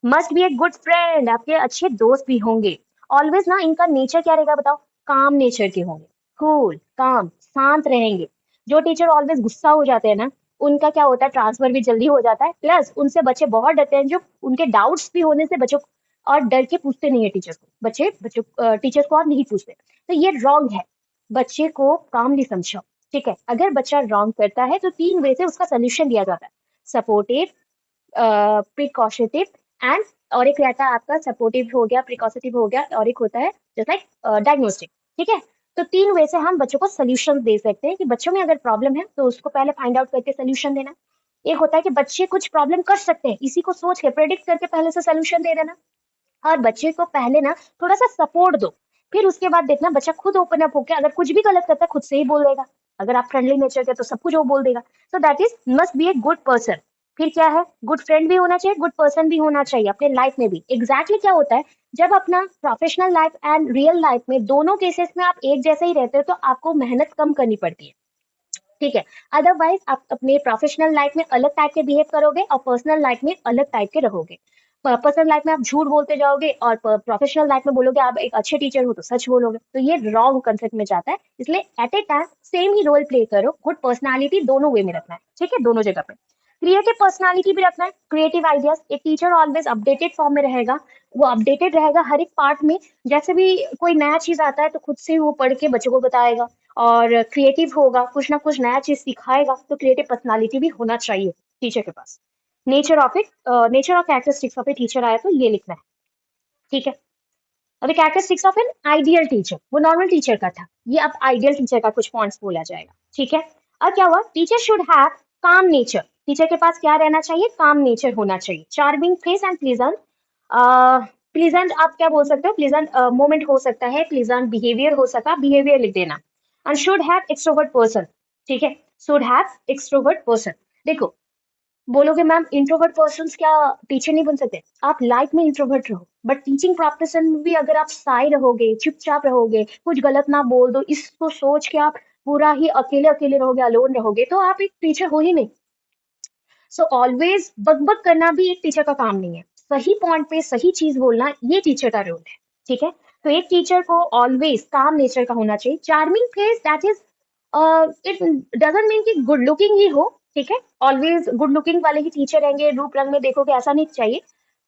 Must be a good friend, आपके अच्छे दोस्त भी होंगे। ऑलवेज ना इनका नेचर क्या रहेगा बताओ, काम नेचर के होंगे, कूल काम, शांत रहेंगे। जो टीचर ऑलवेज गुस्सा हो जाते हैं ना, उनका क्या होता है, ट्रांसफर भी जल्दी हो जाता है, प्लस उनसे बच्चे बहुत डरते हैं, जो उनके डाउट्स भी होने से बच्चों और डर के पूछते नहीं है टीचर्स को, बच्चे बच्चों टीचर्स को और नहीं पूछते, तो ये रॉन्ग है। बच्चे को कामली समझाओ। ठीक है, अगर बच्चा रॉन्ग करता है तो 3 वे से उसका सोल्यूशन दिया जाता है, सपोर्टिव, प्रिकॉशटिव एंड, और एक रहता है आपका सपोर्टिव हो गया, प्रिकॉशटिव हो गया, और एक होता है जस्ट लाइक डायग्नोस्टिक। ठीक है, तो 3 वे से हम बच्चों को सोल्यूशन दे सकते हैं, कि बच्चों में अगर प्रॉब्लम है तो उसको पहले फाइंड आउट करके सोल्यूशन देना। एक होता है कि बच्चे कुछ प्रॉब्लम कर सकते हैं, इसी को सोच के प्रेडिक्ट करके पहले से सोल्यूशन दे देना। और बच्चे को पहले ना थोड़ा सा सपोर्ट दो, फिर उसके बाद देखना बच्चा खुद ओपन अप होकर, अगर कुछ भी गलत करता है खुद से ही बोल देगा। अगर आप फ्रेंडली नेचर के तो सब कुछ वो बोल देगा। So that is must be a good person. फिर क्या है, गुड फ्रेंड भी होना चाहिए, गुड पर्सन भी होना चाहिए अपने लाइफ में भी। एग्जैक्टली क्या होता है, जब अपना professional life and real life में दोनों केसेस में आप एक जैसे ही रहते हो, तो आपको मेहनत कम करनी पड़ती है। ठीक है, अदरवाइज आप अपने प्रोफेशनल लाइफ में अलग टाइप के बिहेव करोगे और पर्सनल लाइफ में अलग टाइप के रहोगे। पर्सनल लाइफ में आप झूठ बोलते जाओगे और प्रोफेशनल लाइफ में बोलोगे आप एक अच्छे टीचर हो तो सच बोलोगे, तो ये रॉन्ग कंसेप्ट में जाता है। इसलिए एट ए टाइम सेम ही रोल प्ले करो, गुड पर्सनालिटी दोनों वे में रखना है। ठीक है, दोनों जगह पे क्रिएटिव पर्सनालिटी भी रखना है, क्रिएटिव आइडियाज। एक टीचर ऑलवेज अपडेटेड फॉर्म में रहेगा, वो अपडेटेड रहेगा हर एक पार्ट में, जैसे भी कोई नया चीज आता है तो खुद से वो पढ़ के बच्चों को बताएगा, और क्रिएटिव होगा, कुछ ना कुछ नया चीज सिखाएगा, तो क्रिएटिव पर्सनालिटी भी होना चाहिए टीचर के पास। Nature of characteristics of a teacher आया तो ये लिखना है। ठीक है, अब characteristics of an ideal teacher, वो नॉर्मल टीचर का था, ये अब आइडियल टीचर का कुछ पॉइंट्स बोला जाएगा। ठीक है, अब क्या हुआ, टीचर शुड हैव काम नेचर, टीचर के पास क्या रहना चाहिए, काम नेचर होना चाहिए। Charming face and pleasant, pleasant आप क्या बोल सकते हो, प्लीजेंट मोमेंट हो सकता है, प्लीजेंट बिहेवियर हो सकता है, बिहेवियर लिख देना। And should have extrovert person. ठीक है, शुड हैव एक्सट्रोवर्ट पर्सन। देखो, बोलोगे मैम इंट्रोवर्ट पर्सन क्या टीचर नहीं बन सकते, आप लाइफ में इंट्रोवर्ट रहो, बट टीचिंग प्रोफेशन में भी अगर आप साई रहोगे, चुपचाप रहोगे, कुछ गलत ना बोल दो, इसको सोच के आप पूरा ही अकेले अकेले रहोगे, अलोन रहोगे, तो आप एक टीचर हो ही नहीं। सो ऑलवेज बकबक करना भी एक टीचर का काम नहीं है, सही पॉइंट पे सही चीज बोलना ये टीचर का रोल है। ठीक है, तो एक टीचर को ऑलवेज काम नेचर का होना चाहिए। Charming face, that is it doesn't mean कि गुड लुकिंग ही हो। ठीक है, ऑलवेज गुड लुकिंग वाले ही टीचर रहेंगे, रूप रंग में देखोगे ऐसा नहीं चाहिए।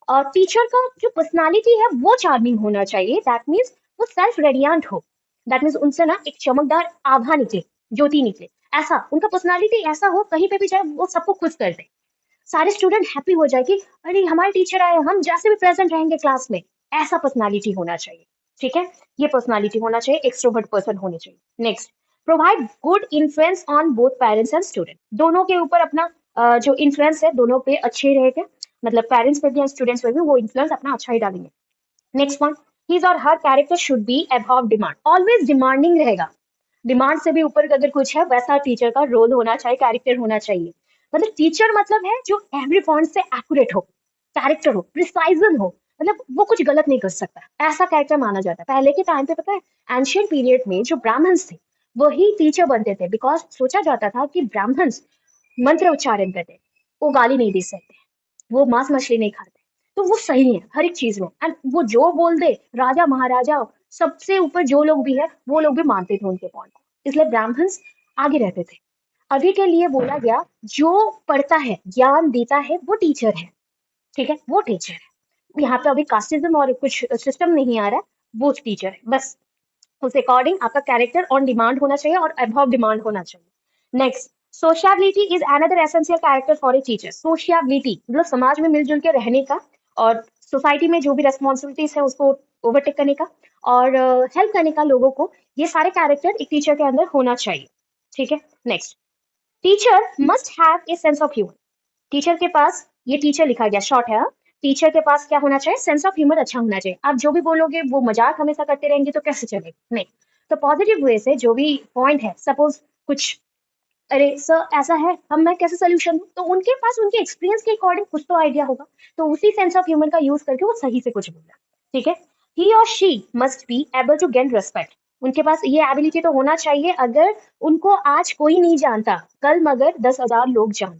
और टीचर का जो पर्सनालिटी है वो चार्मिंग होना चाहिए, दैट मीन्स वो सेल्फ रेडियंट हो, दैट मीन्स उनसे ना एक चमकदार आभा निकले, ज्योति निकले, ऐसा उनका पर्सनालिटी ऐसा हो, कहीं पे भी जाए वो सबको खुश कर दे, सारे स्टूडेंट हैप्पी हो जाए कि अरे हमारे टीचर आए, हम जैसे भी प्रेजेंट रहेंगे क्लास में, ऐसा पर्सनालिटी होना चाहिए। ठीक है, ये पर्सनालिटी होना चाहिए, एक्सट्रोवर्ट पर्सन होने चाहिए। Next, provide good influence on both parents and student, दोनों के ऊपर अपना जो इन्फ्लुएंस है दोनों पे अच्छे रहेगा, मतलब पेरेंट्स पे भी और स्टूडेंट्स पे भी वो इन्फ्लुएंस अपना अच्छा ही डालेंगे। Next one, his or her character should be above demand, always demanding रहेगा, डिमांड से भी ऊपर अगर कुछ है वैसा टीचर का रोल होना चाहिए, कैरेक्टर होना चाहिए। मतलब टीचर मतलब है जो एवरी पॉइंट से एक्यूरेट हो, कैरेक्टर हो, प्रिसाइजन हो, मतलब वो कुछ गलत नहीं कर सकता, ऐसा कैरेक्टर माना जाता है। पहले के टाइम पे पता है, एंशियंट पीरियड में जो ब्राह्मण्स थे वही टीचर बनते थे, बिकॉज सोचा जाता था कि ब्राह्मण्स मंत्र उच्चारण करते, वो गाली नहीं दे सकते, वो मांस मछली नहीं खाते, तो वो सही है हर एक चीज में, एंड वो जो बोल दे, राजा महाराजा सबसे ऊपर जो लोग भी है वो लोग भी मानते थे उनके पॉइंट को, इसलिए ब्राह्मण्स आगे रहते थे। अभी के लिए बोला गया जो पढ़ता है, ज्ञान देता है, वो टीचर है। ठीक है, वो टीचर है, यहाँ पे अभी कास्टिज्म और कुछ सिस्टम नहीं आ रहा है, वो टीचर है बस। उस अकॉर्डिंग आपका कैरेक्टर ऑन डिमांड होना चाहिए और अबव डिमांड होना चाहिए। Next, sociability is another essential character for a teacher. Sociability मतलब समाज में मिलजुल के रहने का और सोसाइटी में जो भी रेस्पॉन्सिबिलिटीज है उसको ओवरटेक करने का और हेल्प करने का लोगों को, ये सारे कैरेक्टर एक टीचर के अंदर होना चाहिए। ठीक है। Next, teacher must have a sense of humour. Teacher के पास, ये टीचर लिखा गया शॉर्ट है, टीचर के पास क्या होना चाहिए? सेंस ऑफ ह्यूमर अच्छा होना चाहिए। आप जो भी बोलोगे वो मजाक हमेशा करते रहेंगे तो कैसे चलेगा? नहीं, तो पॉजिटिव वे से जो भी पॉइंट है, सपोज कुछ, अरे सर ऐसा है, हम मैं कैसे सोल्यूशन दूं, तो उनके पास उनके एक्सपीरियंस के अकॉर्डिंग कुछ तो आइडिया होगा, तो उसी सेंस ऑफ ह्यूमर का यूज करके वो सही से कुछ बोला। ठीक है। He or she must be able to gain respect. उनके पास ये एबिलिटी तो होना चाहिए, अगर उनको आज कोई नहीं जानता, कल मगर 10,000 लोग जान,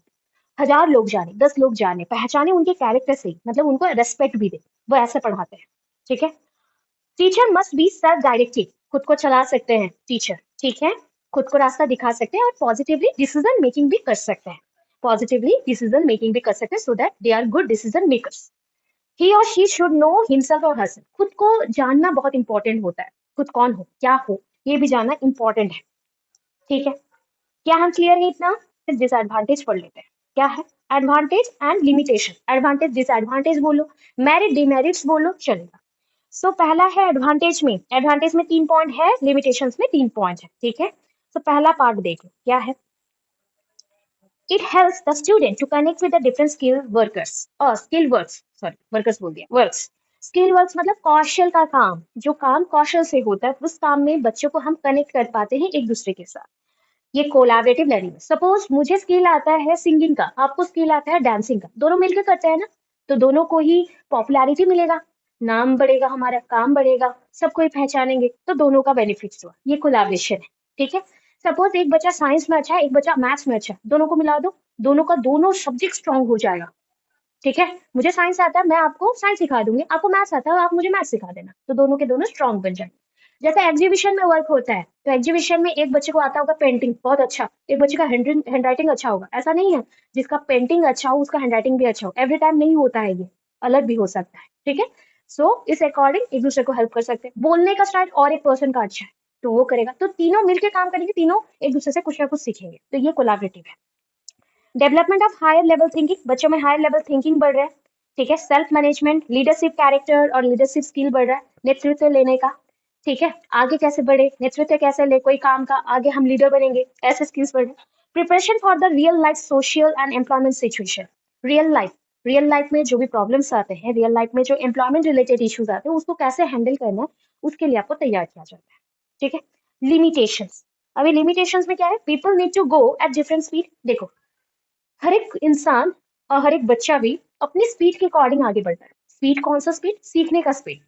1,000 लोग जाने, 10 लोग जाने, पहचाने उनके कैरेक्टर से, मतलब उनको रेस्पेक्ट भी दे, वो ऐसे पढ़ाते हैं। ठीक है। Teacher must be self directive. खुद को चला सकते हैं टीचर। ठीक है। खुद को रास्ता दिखा सकते हैं और पॉजिटिवली डिसीजन मेकिंग भी कर सकते हैं। पॉजिटिवली डिसीजन मेकिंग भी कर सकते हैं, so that they are good decision makers. He or she should know himself or herself. खुद को जानना बहुत इंपॉर्टेंट होता है। खुद कौन हो, क्या हो, ये भी जानना इंपॉर्टेंट है। ठीक है। क्या हम क्लियर है इतना? फिर डिसएडवांटेज पढ़ लेते हैं। क्या है? Advantage and limitation. Advantage disadvantage बोलो, मेरिट डिमेरिट्स बोलो, चलेगा। सो पहला है एडवांटेज में, एडवांटेज में 3 पॉइंट है, लिमिटेशंस में 3 पॉइंट है। ठीक है। तो पहला पार्ट देख लो क्या है। It helps the student to connect with the different skill workers और स्किल वर्क्स, सॉरी वर्कर्स बोल दिया, वर्क्स। स्किल वर्क्स मतलब कौशल का काम, जो काम कौशल से होता है, उस काम में बच्चों को हम कनेक्ट कर पाते हैं एक दूसरे के साथ। ये कोलैबोरेटिव लर्निंग है। सपोज मुझे स्किल आता है सिंगिंग का, आपको स्किल आता है डांसिंग का, दोनों मिलकर करते हैं ना, तो दोनों को ही पॉपुलैरिटी मिलेगा, नाम बढ़ेगा, हमारा काम बढ़ेगा, सबको ही पहचानेंगे, तो दोनों का बेनिफिट्स हुआ। ये कोलैबोरेशन है। ठीक है। सपोज एक बच्चा साइंस में अच्छा है, एक बच्चा मैथ्स में अच्छा है, दोनों को मिला दो, दोनों का दोनों सब्जेक्ट स्ट्रांग हो जाएगा। ठीक है। मुझे साइंस आता है, मैं आपको साइंस सिखा दूंगी, आपको मैथ्स आता है, आप मुझे मैथ्स सिखा देना, तो दोनों के दोनों स्ट्रांग बन जाएंगे। जैसे एग्जीबिशन में वर्क होता है, तो एग्जीबिशन में एक बच्चे को आता होगा पेंटिंग बहुत अच्छा, एक बच्चे का हैंड राइटिंग अच्छा होगा, ऐसा नहीं है जिसका पेंटिंग अच्छा हो उसका हैंड राइटिंग भी अच्छा हो, एवरी टाइम नहीं होता है, ये अलग भी हो सकता है। ठीक है। सो इस अकॉर्डिंग एक दूसरे को हेल्प कर सकते हैं। बोलने का स्टाइल और एक पर्सन का अच्छा है तो वो करेगा, तो तीनों मिलकर काम करेंगे, तीनों एक दूसरे से कुछ ना कुछ सीखेंगे, तो ये कोलैबोरेटिव है। Development of higher level thinking, बच्चों में हायर लेवल थिंकिंग बढ़ रहा है। ठीक है। सेल्फ मैनेजमेंट, लीडरशिप कैरेक्टर और लीडरशिप स्किल बढ़ रहा है, नेतृत्व लेने का। ठीक है। आगे कैसे बढ़े, नेतृत्व कैसे ले कोई काम का, आगे हम लीडर बनेंगे, ऐसे स्किल्स बढ़े। Preparation for the real life social and employment situation. Real life में जो भी प्रॉब्लम्स आते हैं, रियल लाइफ में जो एम्प्लॉयमेंट रिलेटेड इश्यूज आते हैं, उसको कैसे हैंडल करना है, उसके लिए आपको तैयार किया जाता है। ठीक है। लिमिटेशंस, अभी लिमिटेशंस में क्या है? People need to go at different speed. देखो, हर एक इंसान और हर एक बच्चा भी अपनी स्पीड के अकॉर्डिंग आगे बढ़ता है। स्पीड कौन सा स्पीड? सीखने का स्पीड।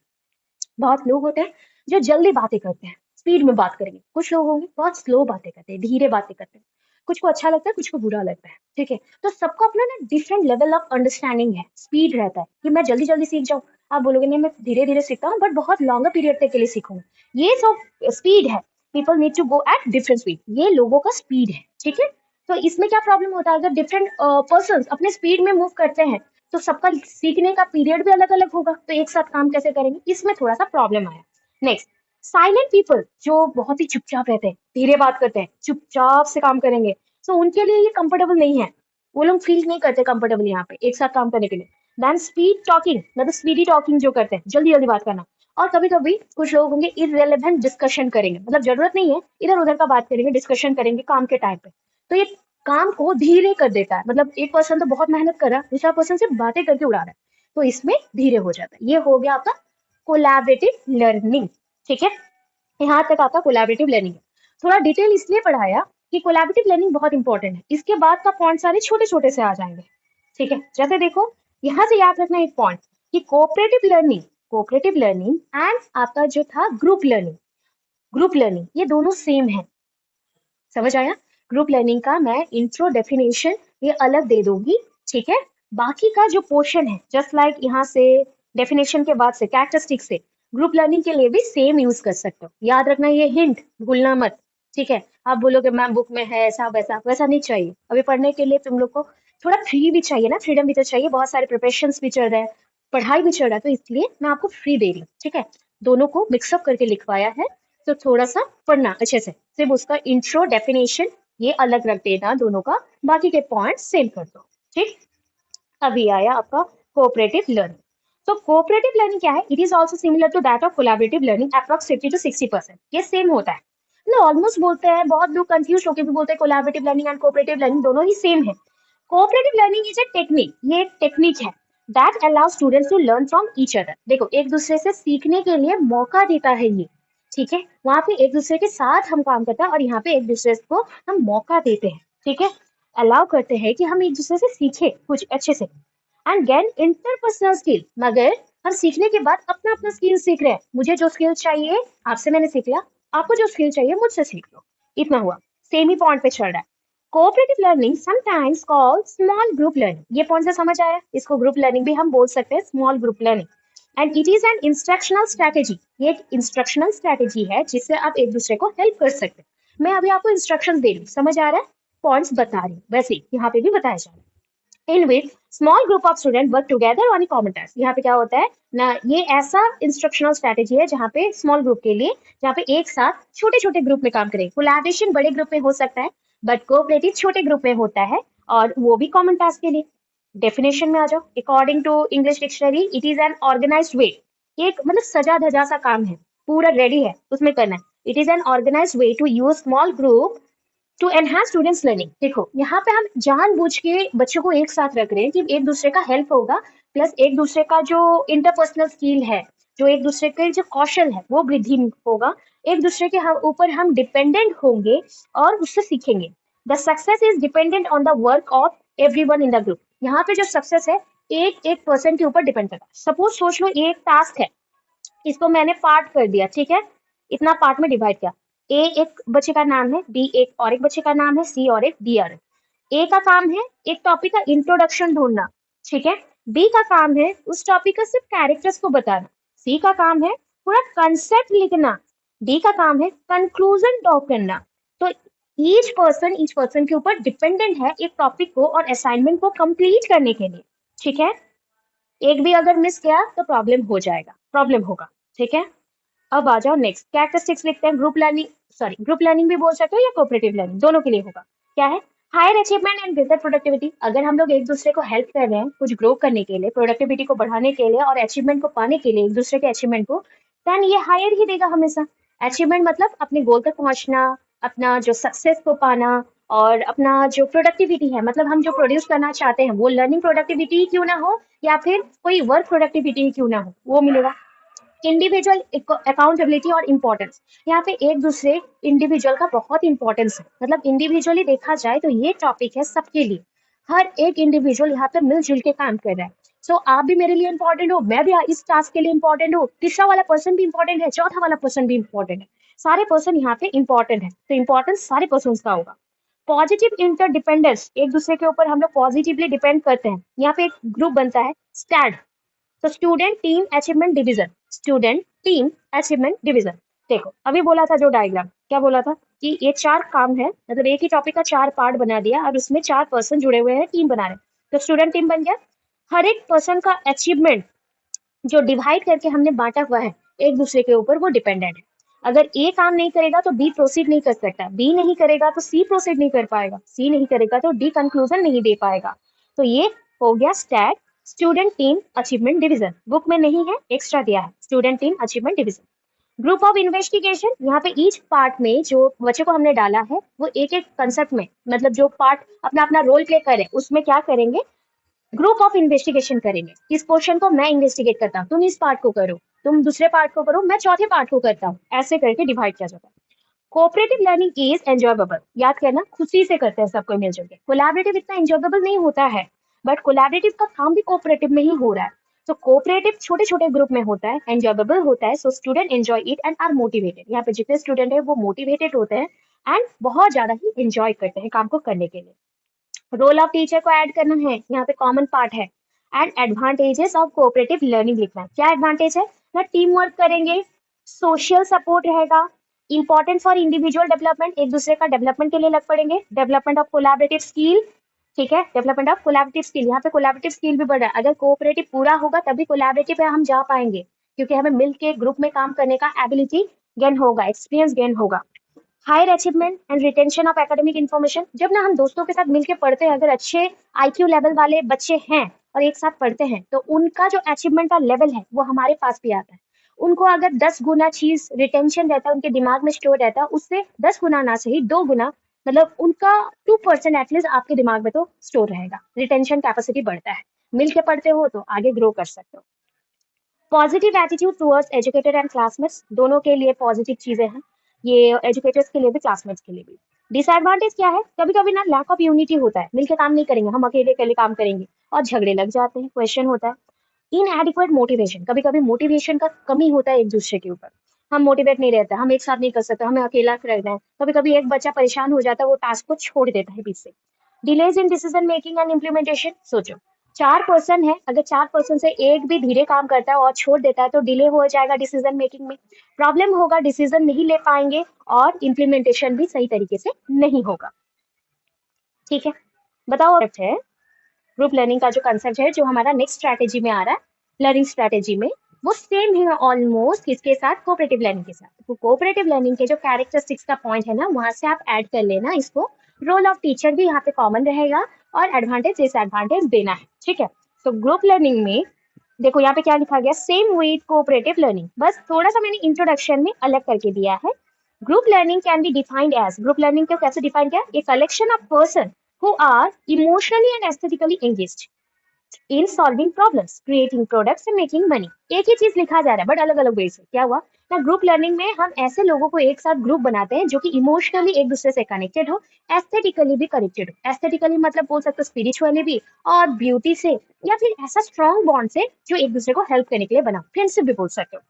बहुत लोग होते हैं जो जल्दी बातें करते हैं, स्पीड में बात करेंगे, कुछ लोग होंगे बहुत स्लो बातें करते हैं, धीरे बातें करते हैं, कुछ को अच्छा लगता है, कुछ को बुरा लगता है। ठीक है। तो सबको अपना ना डिफरेंट लेवल ऑफ अंडरस्टैंडिंग है, स्पीड रहता है कि मैं जल्दी जल्दी सीख जाऊँ, आप बोलोगे नहीं मैं धीरे धीरे सीखता हूँ बट बहुत लॉन्गर पीरियड तक के लिए सीखूंगा, ये सब स्पीड है। People need to go at different speed, ये लोगों का स्पीड है। ठीक है। तो इसमें क्या प्रॉब्लम होता है, अगर डिफरेंट पर्सन अपने स्पीड में मूव करते हैं तो सबका सीखने का पीरियड भी अलग अलग होगा, तो एक साथ काम कैसे करेंगे, इसमें थोड़ा सा प्रॉब्लम आया। नेक्स्ट, साइलेंट पीपल, जो बहुत ही चुपचाप रहते हैं, धीरे बात करते हैं, चुपचाप से काम करेंगे, तो उनके लिए ये कंफर्टेबल नहीं है, वो लोग फील नहीं करते कंफर्टेबल यहाँ पे एक साथ काम करने के लिए। देन स्पीड टॉकिंग, मतलब स्पीडी टॉकिंग जो करते हैं, जल्दी जल्दी बात करना। और कभी कभी कुछ लोग होंगे इररेलेवेंट डिस्कशन करेंगे, मतलब जरूरत नहीं है, इधर उधर का बात करेंगे, डिस्कशन करेंगे काम के टाइम पे, तो ये काम को धीरे कर देता है। मतलब एक पर्सन तो बहुत मेहनत कर रहा है, दूसरा पर्सन सिर्फ बातें करके उड़ा रहा है, तो इसमें धीरे हो जाता है। ये हो गया आपका कोलैबोरेटिव लर्निंग। ठीक है। यहाँ तक आपका कोलैबोरेटिव लर्निंग है। थोड़ा डिटेल इसलिए पढ़ाया कि कोलैबोरेटिव लर्निंग बहुत इंपॉर्टेंट है, इसके बाद का पॉइंट सारे छोटे छोटे से आ जाएंगे। ठीक है। जैसे देखो, यहाँ से याद रखना एक पॉइंट कि कोऑपरेटिव लर्निंग एंड आपका जो था ग्रुप लर्निंग, ये दोनों सेम है। समझ आया? ग्रुप लर्निंग का मैं इंट्रो डेफिनेशन ये अलग दे दूंगी। ठीक है। बाकी का जो पोर्शन है, जस्ट लाइक यहाँ से डेफिनेशन के बाद से कैरेक्टरिस्टिक से ग्रुप लर्निंग के लिए भी सेम यूज कर सकते हो। याद रखना ये हिंट भूलना मत। ठीक है। आप बोलोगे मैम बुक में है ऐसा वैसा, वैसा नहीं चाहिए। अभी पढ़ने के लिए तुम लोग को थोड़ा फ्री भी चाहिए ना, फ्रीडम भी तो चाहिए, बहुत सारे प्रिपरेशन भी चल रहे हैं, पढ़ाई भी चल रहा है, तो इसलिए मैं आपको फ्री दे रही हूँ। ठीक है। दोनों को मिक्सअप करके लिखवाया है, तो थोड़ा सा पढ़ना अच्छे से, सिर्फ उसका इंट्रो डेफिनेशन ये अलग रख देना दोनों का, बाकी के पॉइंट सेम कर दो। ठीक, अभी आया आपका कोऑपरेटिव लर्निंग। तो कोऑपरेटिव लर्निंग क्या है? It is also similar to that of collaborative learning, approx 50 to 60%। ये सेम होता है, मतलब ऑलमोस्ट बोलते हैं, बहुत लोग कंफ्यूज होकर भी बोलते हैं collaborative learning and cooperative learning दोनों ही सेम है। Cooperative learning is a technique, ये एक टेक्निक है that allow students to learn from each other. देखो, एक दूसरे से सीखने के लिए मौका देता है ये, ठीक है, वहां पे एक दूसरे के साथ हम काम करते हैं और यहाँ पे एक दूसरे को हम मौका देते हैं, ठीक है, अलाउ करते हैं कि हम एक दूसरे से सीखे कुछ अच्छे से एंड गेन इंटरपर्सनल स्किल। मगर हम सीखने के बाद अपना अपना स्किल सीख रहे हैं, मुझे जो स्किल चाहिए आपसे मैंने सीख लिया, आपको जो स्किल चाहिए मुझसे सीख लो, इतना हुआ, सेम ही पॉइंट पे चल रहा है। Cooperative learning sometimes called small group learning, ये पॉइंट से समझ आया, इसको ग्रुप लर्निंग भी हम बोल सकते हैं, small group learning. And it is N instructional strategy, ये एक इंस्ट्रक्शनल स्ट्रैटेजी है जिससे आप एक दूसरे को हेल्प कर सकते हैं। मैं अभी आपको इंस्ट्रक्शंस दे रही हूँ, समझ आ रहा है, पॉइंट्स बता रही हूँ, वैसे ही यहाँ पे भी बताया जा रहा है। In which small group of student work together on a common task. यहाँ पे क्या होता है ना, ये ऐसा इंस्ट्रक्शनल स्ट्रैटेजी है जहाँ पे स्मॉल ग्रुप के लिए, जहाँ पे एक साथ छोटे छोटे ग्रुप में काम करें। कोलैबोरेशन बड़े ग्रुप में हो सकता है, बट कोऑपरेटिव छोटे ग्रुप में होता है, और वो भी कॉमन टास्क के लिए। डेफिनेशन में आ जाओ, according to English dictionary, it is an organized way, एक मतलब सजा धजा सा काम है, पूरा रेडी है उसमें करना है। It is an organized way to use small group to enhance students learning. देखो, यहाँ पे हम जानबूझ के बच्चों को एक साथ रख रहे हैं कि एक दूसरे का हेल्प होगा, प्लस एक दूसरे का जो इंटरपर्सनल स्किल है, जो एक दूसरे के जो कौशल है वो वृद्धि होगा, एक दूसरे के ऊपर हम डिपेंडेंट होंगे और उससे सीखेंगे। The success is dependent on the work of everyone in the group. यहाँ पे जो सक्सेस है एक एक पर्सन के ऊपर डिपेंड करता है। सपोज सोच लो एक टास्क है, इसको मैंने पार्ट कर दिया, ठीक है, इतना पार्ट में डिवाइड किया। ए एक बच्चे का नाम है, बी एक और एक बच्चे का नाम है, सी और एक डी और एक। ए का काम है एक टॉपिक का इंट्रोडक्शन ढूंढना, ठीक है, बी का काम है उस टॉपिक का सिर्फ कैरेक्टर्स को बताना, सी का काम है पूरा कंसेप्ट लिखना, डी का काम है कंक्लूजन ड्रॉ करना। तो ईच पर्सन के ऊपर डिपेंडेंट है एक टॉपिक को और असाइनमेंट को कंप्लीट करने के लिए, ठीक है। एक भी अगर मिस किया तो प्रॉब्लम हो जाएगा, प्रॉब्लम होगा, ठीक है। अब आ जाओ नेक्स्ट, कैरेक्टरिस्टिक्स लिखते हैं। ग्रुप लर्निंग भी बोल सकते हो या कोऑपरेटिव लर्निंग, दोनों के लिए होगा। क्या है? Higher achievement and greater productivity. अगर हम लोग एक दूसरे को हेल्प कर रहे हैं कुछ ग्रो करने के लिए, प्रोडक्टिविटी को बढ़ाने के लिए और अचीवमेंट को पाने के लिए, एक दूसरे के अचीवमेंट को, देन ये हायर ही देगा हमेशा। अचीवमेंट मतलब अपने गोल तक पहुंचना, अपना जो सक्सेस को पाना, और अपना जो प्रोडक्टिविटी है मतलब हम जो प्रोड्यूस करना चाहते हैं, वो लर्निंग प्रोडक्टिविटी क्यों ना हो या फिर कोई वर्क प्रोडक्टिविटी क्यों ना हो, वो मिलेगा। इंडिविजुअल अकाउंटेबिलिटी और इम्पोर्टेंस, यहाँ पे एक दूसरे इंडिविजुअल का बहुत इंपॉर्टेंस है, मतलब इंडिविजुअली देखा जाए तो ये टॉपिक है सबके लिए, हर एक इंडिविजुअल यहाँ पे मिलजुल के काम कर रहा है। सो आप भी मेरे लिए इंपॉर्टेंट हो, मैं भी इस टास्क के लिए इंपॉर्टेंट हूँ, तीसरा वाला पर्सन भी इंपॉर्टेंट है, चौथा वाला पर्सन भी इंपॉर्टेंट है, सारे पर्सन यहाँ पे इंपॉर्टेंट है, तो इंपॉर्टेंस सारे पर्सन का होगा। पॉजिटिव इंटरडिपेंडेंस, एक दूसरे के ऊपर हम लोग पॉजिटिवली डिपेंड करते हैं। यहाँ पे एक ग्रुप बनता है स्टैड, तो student team achievement division, student team achievement division. देखो अभी बोला था जो डायग्राम, क्या बोला था कि ये चार काम है, मतलब एक ही टॉपिक का चार पार्ट बना दिया और उसमें चार पर्सन जुड़े हुए हैं, टीम बना रहे हैं, तो स्टूडेंट टीम बन गया। हर एक पर्सन का अचीवमेंट जो डिवाइड करके हमने बांटा हुआ है एक दूसरे के ऊपर, वो डिपेंडेंट है। अगर ए काम नहीं करेगा तो बी प्रोसीड नहीं कर सकता, बी नहीं करेगा तो सी प्रोसीड नहीं कर पाएगा, सी नहीं करेगा तो डी कंक्लूजन नहीं दे पाएगा। तो ये हो गया STAD, student team achievement division. Book में नहीं है, एक्स्ट्रा दिया है, student team achievement division. Group of investigation, यहाँ पे ईच पार्ट में जो बच्चे को हमने डाला है वो एक एक कंसेप्ट में, मतलब जो पार्ट अपना अपना रोल प्ले करे उसमें क्या करेंगे, ग्रुप ऑफ इन्वेस्टिगेशन करेंगे। इस पोर्शन को मैं इन्वेस्टिगेट करता हूँ, तुम इस पार्ट को करो, तुम दूसरे पार्ट को करो, मैं चौथे पार्ट को करता हूँ, ऐसे करके डिवाइड किया जाता है। कोऑपरेटिव लर्निंग इज एंजॉयबल, याद करना खुशी से करते हैं सबको मिलजुल के। कोलैबोरेटिव इतना एंजॉयबल नहीं होता है, बट कोलैबोरेटिव का काम भी कोऑपरेटिव में ही हो रहा है। तो कोऑपरेटिव छोटे छोटे ग्रुप में होता है, एंजॉयबल होता है, so student enjoy it and are motivated. यहाँ पे जितने स्टूडेंट है वो मोटिवेटेड होते हैं एंड बहुत ज्यादा ही एंजॉय करते हैं काम को करने के लिए। रोल ऑफ टीचर को ऐड करना है, यहाँ पे कॉमन पार्ट है। And advantages of cooperative learning लिखना है। क्या एडवांटेज है ना, टीम वर्क करेंगे, सोशल सपोर्ट रहेगा, इंपॉर्टेंट फॉर इंडिविजुअल डेवलपमेंट, एक दूसरे का डेवलपमेंट के लिए लग पड़ेंगे, डेवलपमेंट ऑफ कोलैबोरेटिव स्किल, ठीक है, डेवलपमेंट ऑफ कोलैबोरेटिव स्किल, यहाँ पे कोलैबोरेटिव स्किल भी बढ़ रहा है। अगर कोऑपरेटिव पूरा होगा तभी कोलैबोरेटिव पे हम जा पाएंगे, क्योंकि हमें मिलके ग्रुप में काम करने का एबिलिटी गेन होगा, एक्सपीरियंस गेन होगा। Higher achievement and retention of academic information, जब ना हम दोस्तों के साथ मिलकर पढ़ते हैं, अगर अच्छे आईक्यू लेवल वाले बच्चे हैं और एक साथ पढ़ते हैं तो उनका जो अचीवमेंट का लेवल है वो हमारे पास भी आता है। उनको अगर 10 गुना चीज रिटेंशन रहता है, उनके दिमाग में स्टोर रहता है, उससे 10 गुना ना सही 2 गुना, मतलब उनका 2% एटलीस्ट आपके दिमाग में तो स्टोर रहेगा। रिटेंशन कैपेसिटी बढ़ता है, मिल के पढ़ते हो तो आगे ग्रो कर सकते हो। Positive attitude towards educated and classmates, दोनों के लिए पॉजिटिव चीजें हैं, ये एजुकेटर्स के लिए भी क्लासमेट्स के लिए भी। डिसएडवांटेज क्या है, कभी कभी ना लैक ऑफ यूनिटी होता है, मिलकर काम नहीं करेंगे, हम अकेले अकेले काम करेंगे और झगड़े लग जाते हैं, क्वेश्चन होता है। इनएडिक्वेट मोटिवेशन, कभी कभी मोटिवेशन का कमी होता है एक दूसरे के ऊपर, हम मोटिवेट नहीं रहते, हम एक साथ नहीं कर सकते, हमें अकेला रहना है, कभी कभी एक बच्चा परेशान हो जाता है, वो टास्क को छोड़ देता है बीच से। Delays in decision making and implementation, सोचो 4 पर्सन है, अगर 4 पर्सन से एक भी धीरे काम करता है और छोड़ देता है तो डिले हो जाएगा डिसीजन मेकिंग में, प्रॉब्लम होगा, डिसीजन नहीं ले पाएंगे और इम्प्लीमेंटेशन भी सही तरीके से नहीं होगा। ठीक है, बताओ है ग्रुप लर्निंग का जो कंसेप्ट है, जो हमारा नेक्स्ट स्ट्रैटेजी में आ रहा है, लर्निंग स्ट्रैटेजी में, वो सेम है ऑलमोस्ट किसके साथ, कोऑपरेटिव लर्निंग के साथ। तो कोऑपरेटिव लर्निंग के जो कैरेक्टरिस्टिक्स का पॉइंट है ना, वहां से आप ऐड कर लेना इसको। रोल ऑफ टीचर भी यहाँ पे कॉमन रहेगा और एडवांटेज डिसएडवांटेज देना है। ठीक है, तो ग्रुप लर्निंग में देखो यहाँ पे क्या लिखा गया, सेम विद कोऑपरेटिव लर्निंग, बस थोड़ा सा मैंने इंट्रोडक्शन में अलग करके दिया है। Group learning can be defined as, group learning को कैसे डिफाइन किया, a collection of person who are emotionally and aesthetically engaged in solving problems, creating products and making money। एक ही चीज लिखा जा रहा है बट अलग अलग वे से। क्या हुआ ना, ग्रुप लर्निंग में हम ऐसे लोगों को एक साथ ग्रुप बनाते हैं जो कि इमोशनली एक दूसरे से कनेक्टेड हो, एस्थेटिकली भी कनेक्टेड हो। एस्थेटिकली मतलब बोल सकते हो स्पिरिचुअली भी, और ब्यूटी से, या फिर ऐसा स्ट्रॉन्ग बॉन्ड से जो एक दूसरे को हेल्प करने के लिए बना, फ्रेंडशिप भी बोल सकते हो,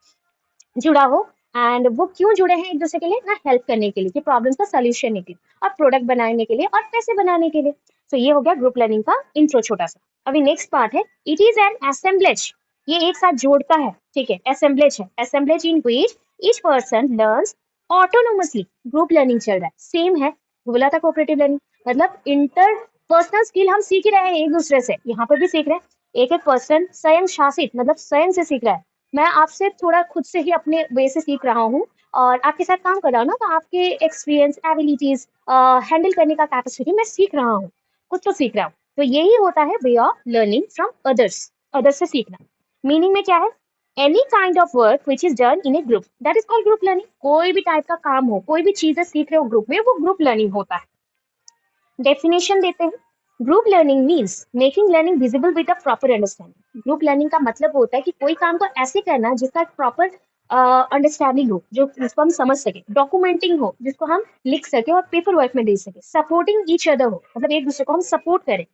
जुड़ा हो। एंड वो क्यों जुड़े हैं एक दूसरे के लिए ना, हेल्प करने के लिए, कि प्रॉब्लम्स का सोल्यूशन निकले और प्रोडक्ट बनाने के लिए और पैसे बनाने के लिए। तो ये हो गया ग्रुप लर्निंग का इंट्रो छोटा सा। अभी नेक्स्ट पार्ट है, इट इज एन असेंबलेज, ये एक साथ जोड़ता है। ठीक है, असेंबलेज है, assemblage in which each person learns autonomously, group learning चल रहा है, सेम है, बोला था कोऑपरेटिव लर्निंग, मतलब इंटर पर्सनल स्किल हम सीख रहे हैं एक दूसरे से, यहाँ पर भी सीख रहे हैं। एक एक पर्सन स्वयं शासित, मतलब स्वयं से सीख रहा है, मैं आपसे थोड़ा खुद से ही अपने वे से सीख रहा हूँ और आपके साथ काम कर रहा हूँ ना, तो आपके एक्सपीरियंस, एबिलिटीज, हैंडल करने का कैपेसिटी मैं सीख रहा हूँ, कुछ तो सीख रहा हूँ। तो यही होता है way of learning from others, others से सीखना। मीनिंग में क्या है, any kind of work which is done in A group, that is called group learning. कोई भी टाइप का काम हो, कोई भी चीजें सीख रहे हो ग्रुप में, वो ग्रुप लर्निंग होता है। डेफिनेशन देते हैं, group learning means making learning visible with a proper understanding. Group learning का मतलब होता है कि कोई काम को ऐसे करना जिसका प्रॉपर अंडरस्टैंडिंग हो, जो जिसको हम समझ सके, डॉक्यूमेंटिंग हो जिसको हम लिख सके और पेपर वर्क में दे सके, सपोर्टिंग ईच अदर हो, मतलब एक दूसरे को हम सपोर्ट करें,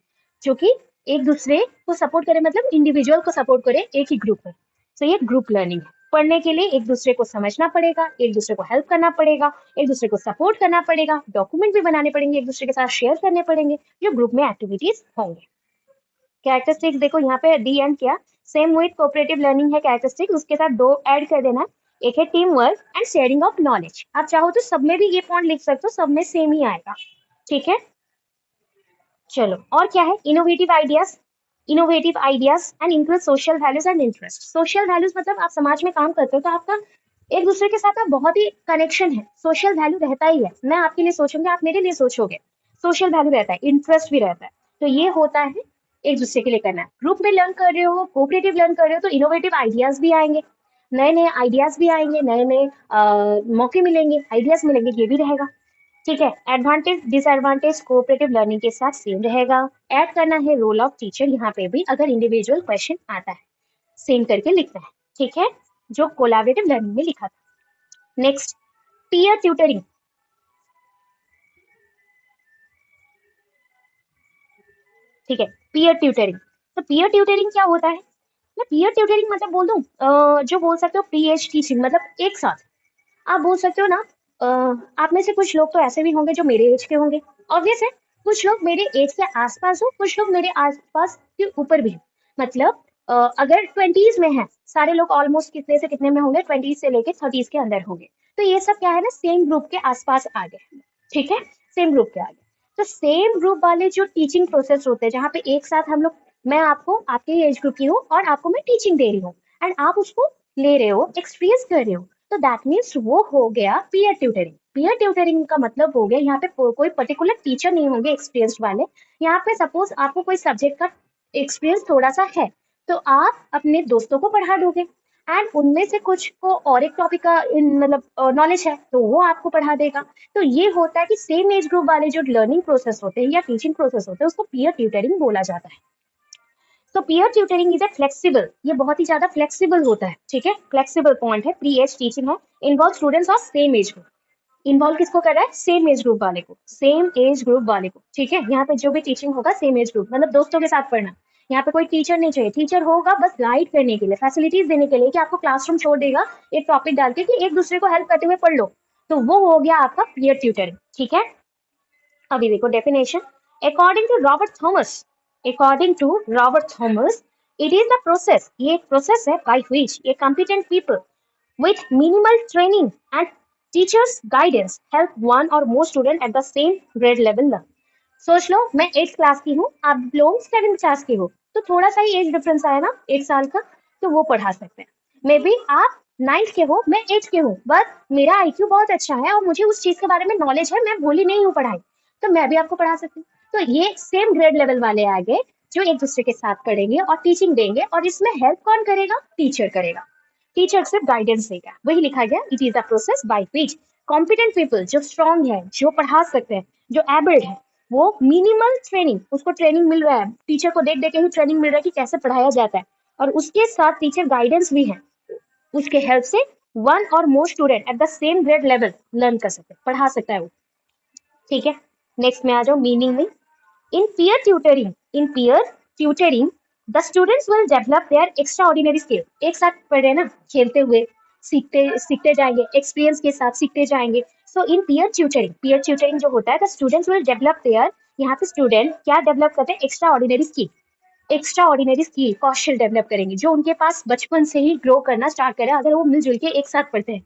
जो कि एक दूसरे को सपोर्ट करे, मतलब इंडिविजुअल को सपोर्ट करे एक ही ग्रुप में। तो ये ग्रुप लर्निंग है। पढ़ने के लिए एक दूसरे को समझना पड़ेगा, एक दूसरे को हेल्प करना पड़ेगा, एक दूसरे को सपोर्ट करना पड़ेगा, डॉक्यूमेंट भी बनाने पड़ेंगे, एक दूसरे के साथ शेयर करने पड़ेंगे, जो ग्रुप में एक्टिविटीज होंगे। कैरेक्टरिस्टिक्स देखो यहाँ पे डी एंड किया, सेम विद कोऑपरेटिव लर्निंग है कैरेक्टरिस्टिक्स, उसके साथ 2 ऐड कर देना। एक है team work and sharing of knowledge, आप चाहो तो सब में भी ये पॉइंट लिख सकते हो, सब में सेम ही आएगा। ठीक है, चलो और क्या है, innovative ideas, innovative ideas and include social values and interest. Social values मतलब आप समाज में काम करते हो तो आपका एक दूसरे के साथ बहुत ही कनेक्शन है, सोशल वैल्यू रहता ही है, मैं आपके लिए सोचूंगी, आप मेरे लिए सोचोगे, सोशल वैल्यू रहता है, इंटरेस्ट भी रहता है। तो ये होता है एक दूसरे के लिए करना है। ग्रुप में लर्न कर रहे हो, कोऑपरेटिव लर्न कर रहे हो, तो इनोवेटिव आइडियाज भी आएंगे, नए नए आइडियाज भी आएंगे, नए नए मौके मिलेंगे, आइडियाज मिलेंगे, ये भी रहेगा। ठीक है, एडवांटेज डिसएडवांटेज कोऑपरेटिव लर्निंग के साथ सेम रहेगा। ऐड करना है रोल ऑफ टीचर यहाँ पे भी, अगर इंडिविजुअल क्वेश्चन आता है सेम करके लिखना है। ठीक है, जो कोलैबोरेटिव लर्निंग में लिखा था। Next, peer tutoring. ठीक है, पीयर ट्यूटरिंग, तो पीयर ट्यूटरिंग क्या होता है, मैं पीयर ट्यूटरिंग मतलब बोल दूं, जो बोल सकते हो प्री एज टीचिंग, मतलब एक साथ आप बोल सकते हो ना, आप में से कुछ लोग तो ऐसे भी होंगे जो मेरे एज के होंगे, ऑब्वियस है, कुछ लोग मेरे एज के आसपास हो, कुछ लोग मेरे आसपास के ऊपर भी, मतलब अगर 20s में है, सारे लोग ऑलमोस्ट कितने से कितने में होंगे, 20s से लेके 30s के अंदर होंगे, तो ये सब क्या है ना, सेम ग्रुप के आसपास आ गए। ठीक है, सेम ग्रुप के आगे, तो सेम ग्रुप वाले जो टीचिंग प्रोसेस होते हैं, जहाँ पे एक साथ हम लोग, मैं आपको आपके एज ग्रुप की हूँ और आपको मैं टीचिंग दे रही हूँ, एंड आप उसको ले रहे हो, एक्सपीरियंस कर रहे हो, तो दैट मीन्स वो हो गया पीयर ट्यूटरिंग। पीयर ट्यूटरिंग का मतलब हो गया यहाँ पे कोई पर्टिकुलर टीचर नहीं होंगे एक्सपीरियंस्ड वाले। यहाँ पे सपोज आपको कोई सब्जेक्ट का एक्सपीरियंस थोड़ा सा है, तो आप अपने दोस्तों को पढ़ा दोगे, एंड उनमें से कुछ को और एक टॉपिक का मतलब नॉलेज है तो वो आपको पढ़ा देगा। तो ये होता है कि सेम एज ग्रुप वाले जो लर्निंग प्रोसेस होते हैं या टीचिंग प्रोसेस होते हैं उसको पीयर ट्यूटरिंग बोला जाता है। तो peer tutoring is a flexible, ये बहुत ही ज्यादा फ्लेक्सिबल होता है, ठीक है, फ्लेक्सिबल पॉइंट है, प्री एज टीचिंग है, involve students of same age group. Involve किसको कर रहा है? सेम एज ग्रुप वाले को, सेम एज ग्रुप वाले को, ठीक है। यहाँ पे जो भी टीचिंग होगा सेम एज ग्रुप, मतलब दोस्तों के साथ पढ़ना। यहाँ पे कोई टीचर नहीं चाहिए, टीचर होगा बस गाइड करने के लिए, फैसिलिटीज देने के लिए, कि आपको क्लासरूम छोड़ देगा एक टॉपिक डाल के कि एक दूसरे को हेल्प करते हुए पढ़ लो। तो वो हो गया आपका पीयर ट्यूटरिंग, ठीक है। अभी देखो definition, according to Robert Thomas, according to Robert Thomas, it is the process, ये एक प्रोसेस है by which a competent people with minimal training and teachers guidance help one or more student at the same grade level learn। सोच लो मैं 8th class की हूँ, आप लोग 7th class के हो, तो थोड़ा सा ही एज डिफरेंस आया ना, 1 साल का, तो वो पढ़ा सकते हैं। मे बी आप 9th के हो, मैं 8th के हूँ, बट मेरा IQ बहुत अच्छा है और मुझे उस चीज के बारे में नॉलेज है, मैं भूली नहीं हूँ पढ़ाई, तो मैं भी आपको पढ़ा सकती हूँ। तो ये सेम ग्रेड लेवल वाले आ गए जो एक दूसरे के साथ पढ़ेंगे और टीचिंग देंगे, और इसमें हेल्प कौन करेगा? टीचर करेगा। टीचर सिर्फ गाइडेंस देगा, वही लिखा गया, it is the process by which competent people, जो स्ट्रॉन्ग है, जो पढ़ा सकते हैं, जो एबल्ड है, वो मिनिमल ट्रेनिंग, उसको ट्रेनिंग मिल रहा है, टीचर को देख देख के ही ट्रेनिंग मिल रहा है कि कैसे पढ़ाया जाता है, और उसके साथ टीचर गाइडेंस भी है, उसके हेल्प से वन और मोर student at the same grade level learn कर सकते हैं, पढ़ा सकता है वो, ठीक है। नेक्स्ट में आ जाओ मीनिंग में। In peer tutoring, the students will develop their extraordinary skill। एक साथ पढ़ रहे हैं ना, खेलते हुए सीखते सीखते जाएंगे, एक्सपीरियंस के साथ सीखते जाएंगे। So in peer tutoring जो होता है, the students will develop their, यहाँ पे स्टूडेंट क्या डेवलप करते हैं? एक्स्ट्रा ऑर्डिनरी स्किल, कौशल डेवलप करेंगे जो उनके पास बचपन से ही ग्रो करना स्टार्ट करें अगर वो मिलजुल के एक साथ पढ़ते हैं,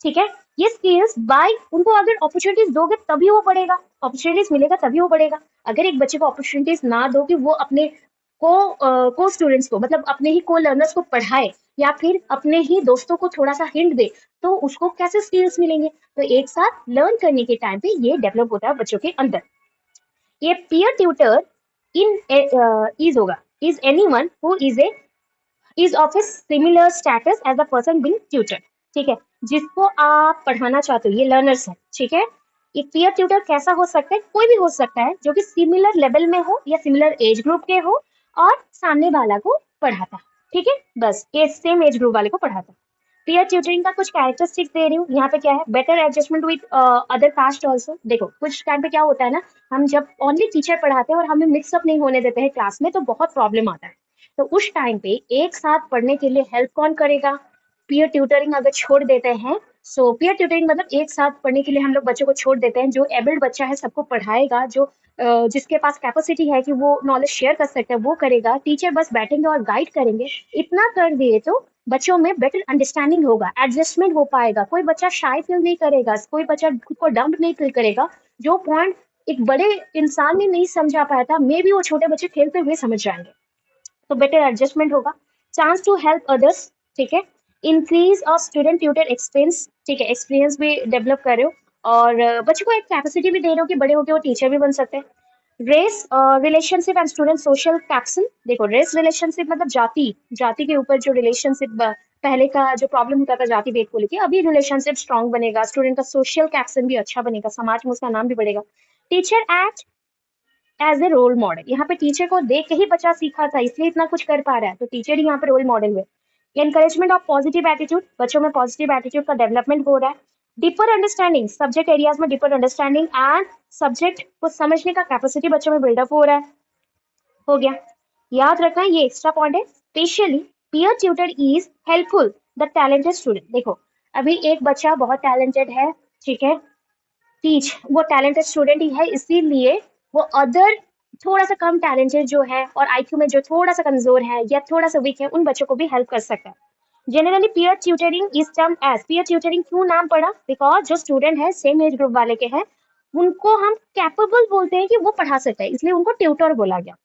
ठीक है। ये स्किल्स बाय, उनको अगर अपॉर्चुनिटीज दोगे तभी वो पढ़ेगा, अपॉर्चुनिटीज मिलेगा तभी वो पढ़ेगा। अगर एक बच्चे को अपॉर्चुनिटीज ना दो कि वो अपने को स्टूडेंट्स को, मतलब अपने ही को लर्नर्स को पढ़ाए, या फिर अपने ही दोस्तों को थोड़ा सा हिंट दे, तो उसको कैसे स्किल्स मिलेंगे? तो एक साथ लर्न करने के टाइम पे ये डेवलप होता है बच्चों के अंदर। ये पीयर ट्यूटर इन इज होगा, is anyone who is of a similar status as the person being tutor, ठीक है, जिसको आप पढ़ाना चाहते हो, ये लर्नर्स है, ठीक है। एक पीयर ट्यूटर कैसा हो सकता है? कोई भी हो सकता है जो कि सिमिलर लेवल में हो या सिमिलर एज ग्रुप के हो और सामने वाला को पढ़ाता, ठीक है, बस ये सेम एज ग्रुप वाले को पढ़ाता। पीयर ट्यूटरिंग का कुछ कैरेक्टरिस्टिक्स दे रही हूँ यहाँ पे, क्या है? Better adjustment with other caste also. देखो कुछ टाइम पे क्या होता है ना, हम जब ओनली टीचर पढ़ाते हैं और हमें मिक्सअप नहीं होने देते हैं क्लास में, तो बहुत प्रॉब्लम आता है। तो उस टाइम पे एक साथ पढ़ने के लिए हेल्प कौन करेगा? पीयर ट्यूटरिंग अगर छोड़ देते हैं, सो पीयर ट्यूटरिंग मतलब एक साथ पढ़ने के लिए हम लोग बच्चों को छोड़ देते हैं, जो एबल्ड बच्चा है सबको पढ़ाएगा, जो जिसके पास कैपेसिटी है कि वो नॉलेज शेयर कर सकता है वो करेगा, टीचर बस बैठेंगे और गाइड करेंगे। इतना कर दिए तो बच्चों में बेटर अंडरस्टैंडिंग होगा, एडजस्टमेंट हो पाएगा, कोई बच्चा शाय फील नहीं करेगा, कोई बच्चा खुद को डम्प नहीं फील करेगा। जो पॉइंट एक बड़े इंसान ने नहीं समझा पाया था, मे बी वो छोटे बच्चे खेलते हुए समझ जाएंगे। तो बेटर एडजस्टमेंट होगा, चांस टू हेल्प अदर्स, ठीक है, increase of student tutor experience, ठीक है, एक्सपीरियंस भी डेवलप कर रहे हो, और बच्चों को एक कैपेसिटी भी दे रहे हो कि बड़े होकर वो टीचर भी बन सकते हैं। Race relationship and student social caption. देखो रेस रिलेशनशिप मतलब जाति, जाति के ऊपर जो रिलेशनशिप, पहले का जो प्रॉब्लम होता था जाति भेद को लेके, अभी रिलेशनशिप स्ट्रांग बनेगा, स्टूडेंट का सोशल कैप्सन भी अच्छा बनेगा, समाज में उसका नाम भी बढ़ेगा। Teacher act as a role model, यहाँ पे टीचर को देख के ही बच्चा सीखा था इसलिए इतना कुछ कर पा रहा है, तो टीचर ही यहाँ पे रोल मॉडल हुए। एनकरेजमेंट ऑफ पॉजिटिव एटीट्यूड, बच्चों में पॉजिटिव एटीट्यूड का डेवलपमेंट हो रहा है। डीपर अंडरस्टैंडिंग, सब्जेक्ट एरियाज में डीपर अंडरस्टैंडिंग एंड सब्जेक्ट को समझने का कैपेसिटी बच्चों में बिल्डअप हो रहा है, हो गया। याद रखना ये एक्स्ट्रा पॉइंट है, specially peer tutor is helpful the talented student. देखो अभी एक बच्चा बहुत टैलेंटेड है, ठीक है, टीच, वो टैलेंटेड स्टूडेंट ही है, इसीलिए वो अदर थोड़ा सा कम टैलेंटेड जो है और आईक्यू में जो थोड़ा सा कमजोर है या थोड़ा सा वीक है, उन बच्चों को भी हेल्प कर सकता है। Generally peer tutoring is term as, peer tutoring क्यों नाम पड़ा? बिकॉज जो स्टूडेंट है सेम एज ग्रुप वाले के हैं, उनको हम कैपेबल बोलते हैं कि वो पढ़ा सकता है, इसलिए उनको ट्यूटर बोला गया।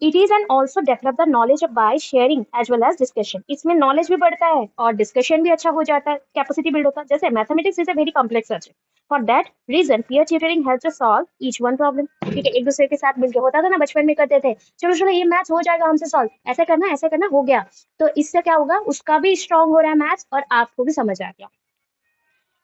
It is and also develop the knowledge by sharing as well as discussion. इसमें नॉलेज भी बढ़ता है और डिस्कशन भी अच्छा हो जाता है, कैपेसिटी बिल्ड होता है। जैसे mathematics is a very complex subject, for that reason peer tutoring helps to solve each one problem. ठीक है, एक दूसरे के साथ मिलकर होता था ना, बचपन में करते थे, चलो चलो ये मैथ्स हो जाएगा हमसे सॉल्व, ऐसे करना हो गया। तो इससे क्या होगा, उसका भी स्ट्रांग हो रहा है मैथ्स और आपको भी समझ आ गया।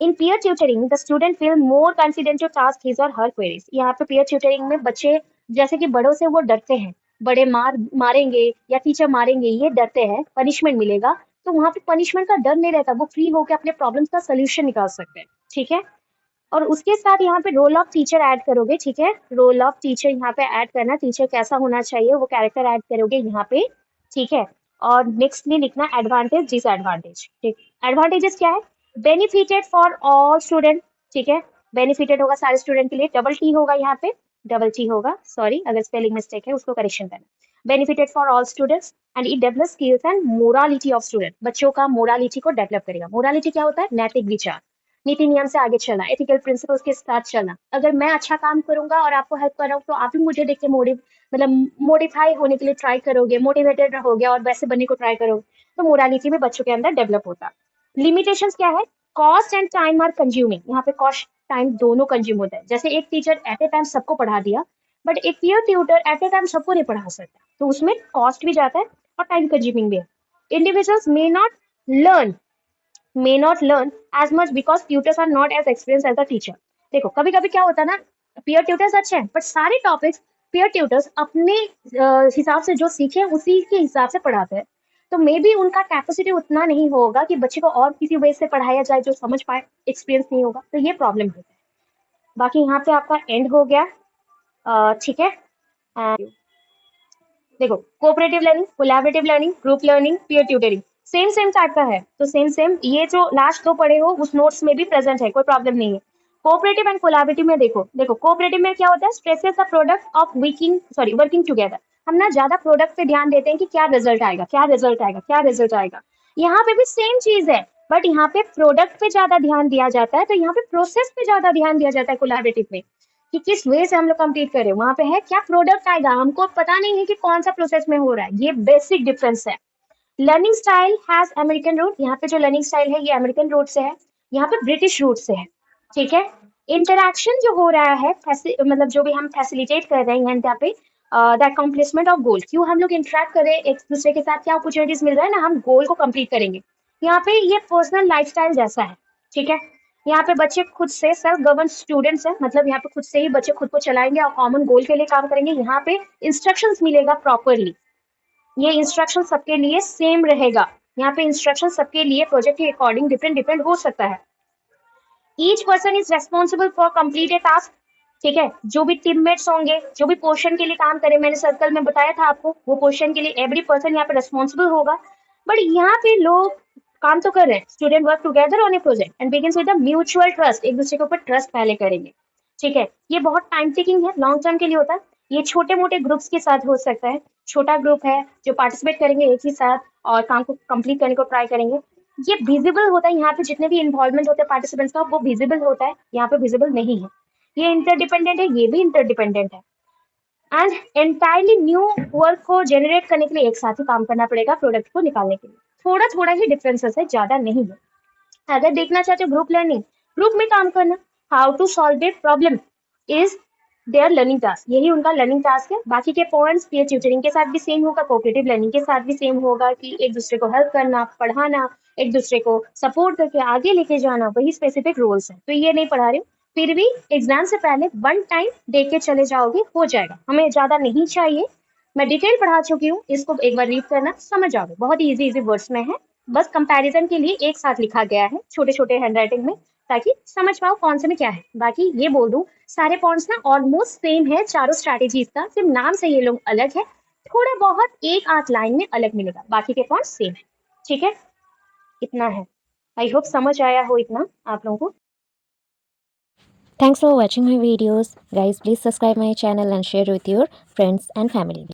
इन peer tutoring, the student feel more confident to task his or her queries। यहाँ पे peer tutoring में बच्चे जैसे कि बड़ों से वो डरते हैं, बड़े मारेंगे या टीचर मारेंगे, ये डरते हैं पनिशमेंट मिलेगा, तो वहां पे पनिशमेंट का डर नहीं रहता, वो फ्री होकर अपने प्रॉब्लम्स का सोल्यूशन निकाल सकते हैं। ठीक है, और उसके साथ यहाँ पे रोल ऑफ टीचर ऐड करोगे। ठीक है, रोल ऑफ टीचर यहाँ पे ऐड करना, टीचर कैसा होना चाहिए वो कैरेक्टर ऐड करोगे यहाँ पे। ठीक है, और नेक्स्ट में लिखना एडवांटेज डिसएडवांटेज। ठीक, एडवांटेजेस क्या है, बेनिफिटेड फॉर ऑल स्टूडेंट। ठीक है, बेनिफिटेड होगा सारे स्टूडेंट के लिए, डबल टी होगा यहाँ पे, डबल टी होगा, सॉरी अगर स्पेलिंग मिस्टेक है उसको करेक्शन करना। Benefited for all students and it develop skills and morality of student. बच्चों का मोरालिटी को डेवलप करेगा। मोरालिटी क्या होता है, नैतिक विचार, नीति नियम से आगे चलना, एथिकल प्रिंसिपल्स के साथ चलना। अगर मैं अच्छा काम करूंगा और आपको हेल्प कर रहा हूँ तो आप भी मुझे देख के मोडिफाई होने के लिए ट्राई करोगे, मोटिवेटेड रहोगे और वैसे बनने को ट्राई करोगे। तो मोरालिटी भी बच्चों के अंदर डेवलप होता है। लिमिटेशंस क्या है, cost and time are consuming. यहाँ पे कॉस्ट टाइम दोनों कंज्यूम होता है। जैसे एक टीचर एट ए टाइम सबको पढ़ा दिया, बट एक peer tutor at a time सबको नहीं पढ़ा सकता, तो उसमें कॉस्ट भी जाता है और टाइम कंज्यूमिंग भी है। Individuals learn may not learn as much because tutors are not as experienced as the teacher। देखो कभी कभी क्या होता है ना, peer tutors अच्छे हैं बट सारे टॉपिक्स peer tutors अपने हिसाब से जो सीखे उसी के हिसाब से पढ़ाते हैं, तो मे बी उनका कैपेसिटी उतना नहीं होगा कि बच्चे को और किसी वे से पढ़ाया जाए जो समझ पाए, एक्सपीरियंस नहीं होगा, तो ये प्रॉब्लम होता है। बाकी यहाँ पे आपका एंड हो गया। ठीक है, देखो cooperative learning, collaborative learning, group learning, peer tutoring same type का है, तो सेम ये जो लास्ट दो पढ़े हो उस नोट्स में भी प्रेजेंट है, कोई प्रॉब्लम नहीं है। कोऑपरेटिव एंड कोलैबोरेटिव में देखो देखो कोऑपरेटिव में क्या होता है, stresses the product of working together. हम ना ज्यादा प्रोडक्ट पे ध्यान देते हैं कि क्या रिजल्ट आएगा, क्या रिजल्ट आएगा, क्या रिजल्ट आएगा। यहाँ पे भी सेम चीज है, बट यहाँ पे प्रोडक्ट पे ज्यादा ध्यान दिया जाता है, तो यहाँ पे प्रोसेस पे ज्यादा ध्यान दिया जाता है कोलैबोरेटिव में, कि किस वे से हम लोग कंप्लीट करें। वहां पे है क्या प्रोडक्ट आएगा, हमको पता नहीं है कि कौन सा प्रोसेस में हो रहा है, ये बेसिक डिफरेंस है। Learning style has American root. यहाँ पे जो लर्निंग स्टाइल है ये अमेरिकन रूट से है, यहाँ पे ब्रिटिश रूट से है। ठीक है, इंटरैक्शन जो हो रहा है, जो भी हम फैसिलिटेट कर रहे हैं यहाँ पे, द अकम्प्लिशमेंट ऑफ गोल, क्यों हम लोग इंटरेक्ट कर रहे हैं एक दूसरे के साथ, क्या अपॉर्चुनिटीज मिल रहा है ना, हम गोल को कंप्लीट करेंगे। यहाँ पे ये पर्सनल लाइफस्टाइल जैसा है। ठीक है, यहाँ पे बच्चे खुद से सेल्फ गवर्न स्टूडेंट्स हैं, मतलब यहाँ पे खुद से ही बच्चे खुद को चलाएंगे और कॉमन गोल के लिए काम करेंगे। यहाँ पे इंस्ट्रक्शंस मिलेगा प्रॉपरली, ये इंस्ट्रक्शन सबके लिए सेम रहेगा। यहाँ पे इंस्ट्रक्शन सबके लिए प्रोजेक्ट के अकॉर्डिंग डिफरेंट हो सकता है। Each person is responsible for complete a task. ठीक है, जो भी टीममेट्स होंगे, जो भी पोर्शन के लिए काम करे, मैंने सर्कल में बताया था आपको, वो पोर्शन के लिए एवरी पर्सन यहाँ पे रेस्पॉन्सिबल होगा। बट यहाँ पे लोग काम तो कर रहे हैं, student work together on A project and begins with the mutual trust, एक दूसरे के ऊपर ट्रस्ट पहले करेंगे। ठीक है, ये बहुत टाइम टेकिंग है, लॉन्ग टर्म के लिए होता है। ये छोटे मोटे ग्रुप्स के साथ हो सकता है, छोटा ग्रुप है जो पार्टिसिपेट करेंगे एक ही साथ और काम को कंप्लीट करने को ट्राई करेंगे। ये विजिबल होता है, यहाँ पे जितने भी इन्वॉल्वमेंट होते हैं पार्टिसिपेंट्स का वो विजिबल होता है, यहाँ पे विजिबल नहीं है। ये इंटरडिपेंडेंट है, ये भी इंटरडिपेंडेंट है। एंड एंटायरली न्यू वर्क को जनरेट करने के लिए एक साथ ही काम करना पड़ेगा, प्रोडक्ट को निकालने के लिए। थोड़ा थोड़ा ही डिफरेंसेस है, ज्यादा नहीं है। अगर देखना चाहते हो ग्रुप लर्निंग, ग्रुप में काम करना, how to solve a problem is their learning task, यही उनका लर्निंग टास्क है। बाकी के पॉइंट्स पीयर ट्यूटरिंग के साथ भी सेम होगा, कोऑपरेटिव लर्निंग के साथ भी सेम होगा, कि एक दूसरे को हेल्प करना, पढ़ाना, एक दूसरे को सपोर्ट करके आगे लेके जाना, वही स्पेसिफिक रोल्स है। तो ये नहीं पढ़ा रही हूँ, फिर भी एग्जाम से पहले वन टाइम दे के चले जाओगे, हो जाएगा, हमें ज्यादा नहीं चाहिए। मैं डिटेल पढ़ा चुकी हूँ, इसको एक बार रीड करना, समझ जाओगे, बहुत इजी वर्ड्स में है। बस कंपैरिजन के लिए एक साथ लिखा गया है छोटे छोटे हैंडराइटिंग में, ताकि समझ पाओ कौन से में क्या है। बाकी ये बोल दूं, सारे पॉइंट्स ना ऑलमोस्ट सेम है चारों स्ट्रैटेजीज का, सिर्फ नाम से ये लोग अलग है, थोड़ा बहुत एक आध लाइन में अलग मिलेगा, बाकी के पॉइंट्स सेम है। ठीक है, इतना है। आई होप समझ आया हो इतना आप लोगों को। Thanks for watching my videos. Guys, please subscribe my channel and share with your friends and family.